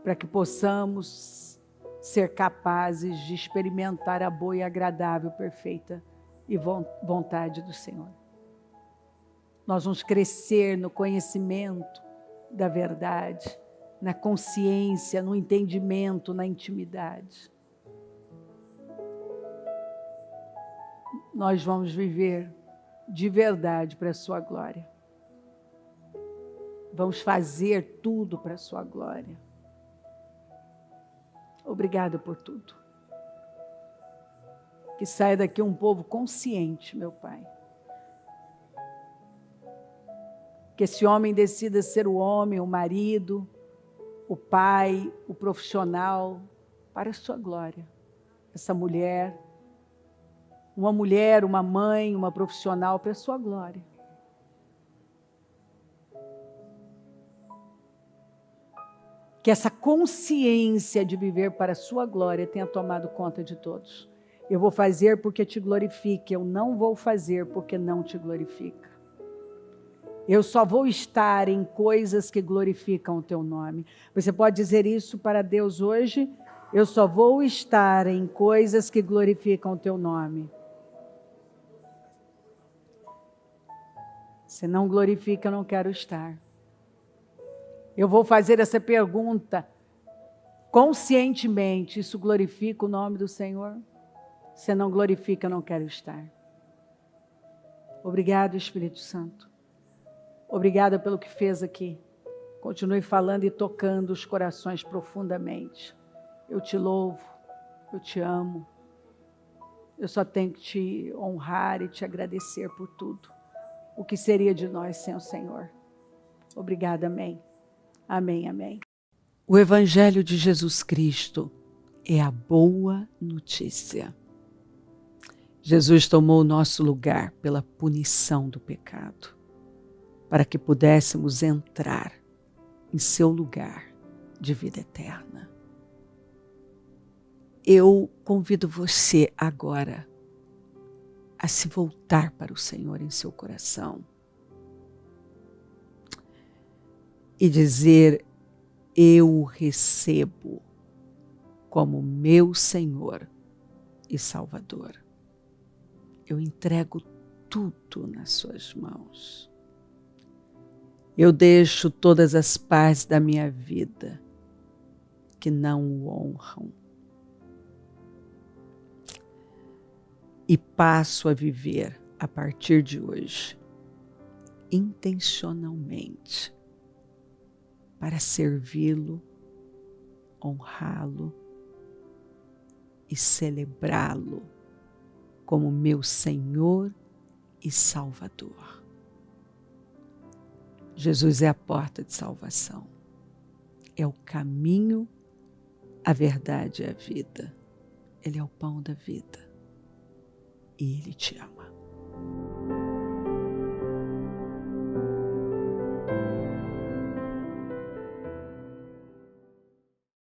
para que possamos ser capazes de experimentar a boa e agradável, perfeita e vontade do Senhor. Nós vamos crescer no conhecimento da verdade, na consciência, no entendimento, na intimidade. Nós vamos viver de verdade para a sua glória. Vamos fazer tudo para a sua glória. Obrigada por tudo. Que saia daqui um povo consciente, meu Pai. Que esse homem decida ser o homem, o marido, o pai, o profissional, para a sua glória. Essa mulher, uma mãe, uma profissional, para a sua glória. Que essa consciência de viver para a sua glória tenha tomado conta de todos. Eu vou fazer porque te glorifique, eu não vou fazer porque não te glorifica. Eu só vou estar em coisas que glorificam o teu nome. Você pode dizer isso para Deus hoje? Eu só vou estar em coisas que glorificam o teu nome. Se não glorifica, eu não quero estar. Eu vou fazer essa pergunta conscientemente. Isso glorifica o nome do Senhor? Se não glorifica, eu não quero estar. Obrigado, Espírito Santo. Obrigada pelo que fez aqui. Continue falando e tocando os corações profundamente. Eu te louvo, eu te amo. Eu só tenho que te honrar e te agradecer por tudo. O que seria de nós sem o Senhor? Obrigada, amém. Amém, amém. O Evangelho de Jesus Cristo é a boa notícia. Jesus tomou o nosso lugar pela punição do pecado, para que pudéssemos entrar em seu lugar de vida eterna. Eu convido você agora a se voltar para o Senhor em seu coração e dizer: eu o recebo como meu Senhor e Salvador. Eu entrego tudo nas suas mãos. Eu deixo todas as partes da minha vida que não o honram e passo a viver a partir de hoje intencionalmente para servi-lo, honrá-lo e celebrá-lo como meu Senhor e Salvador. Jesus é a porta de salvação. É o caminho, a verdade e a vida. Ele é o pão da vida. E Ele te ama.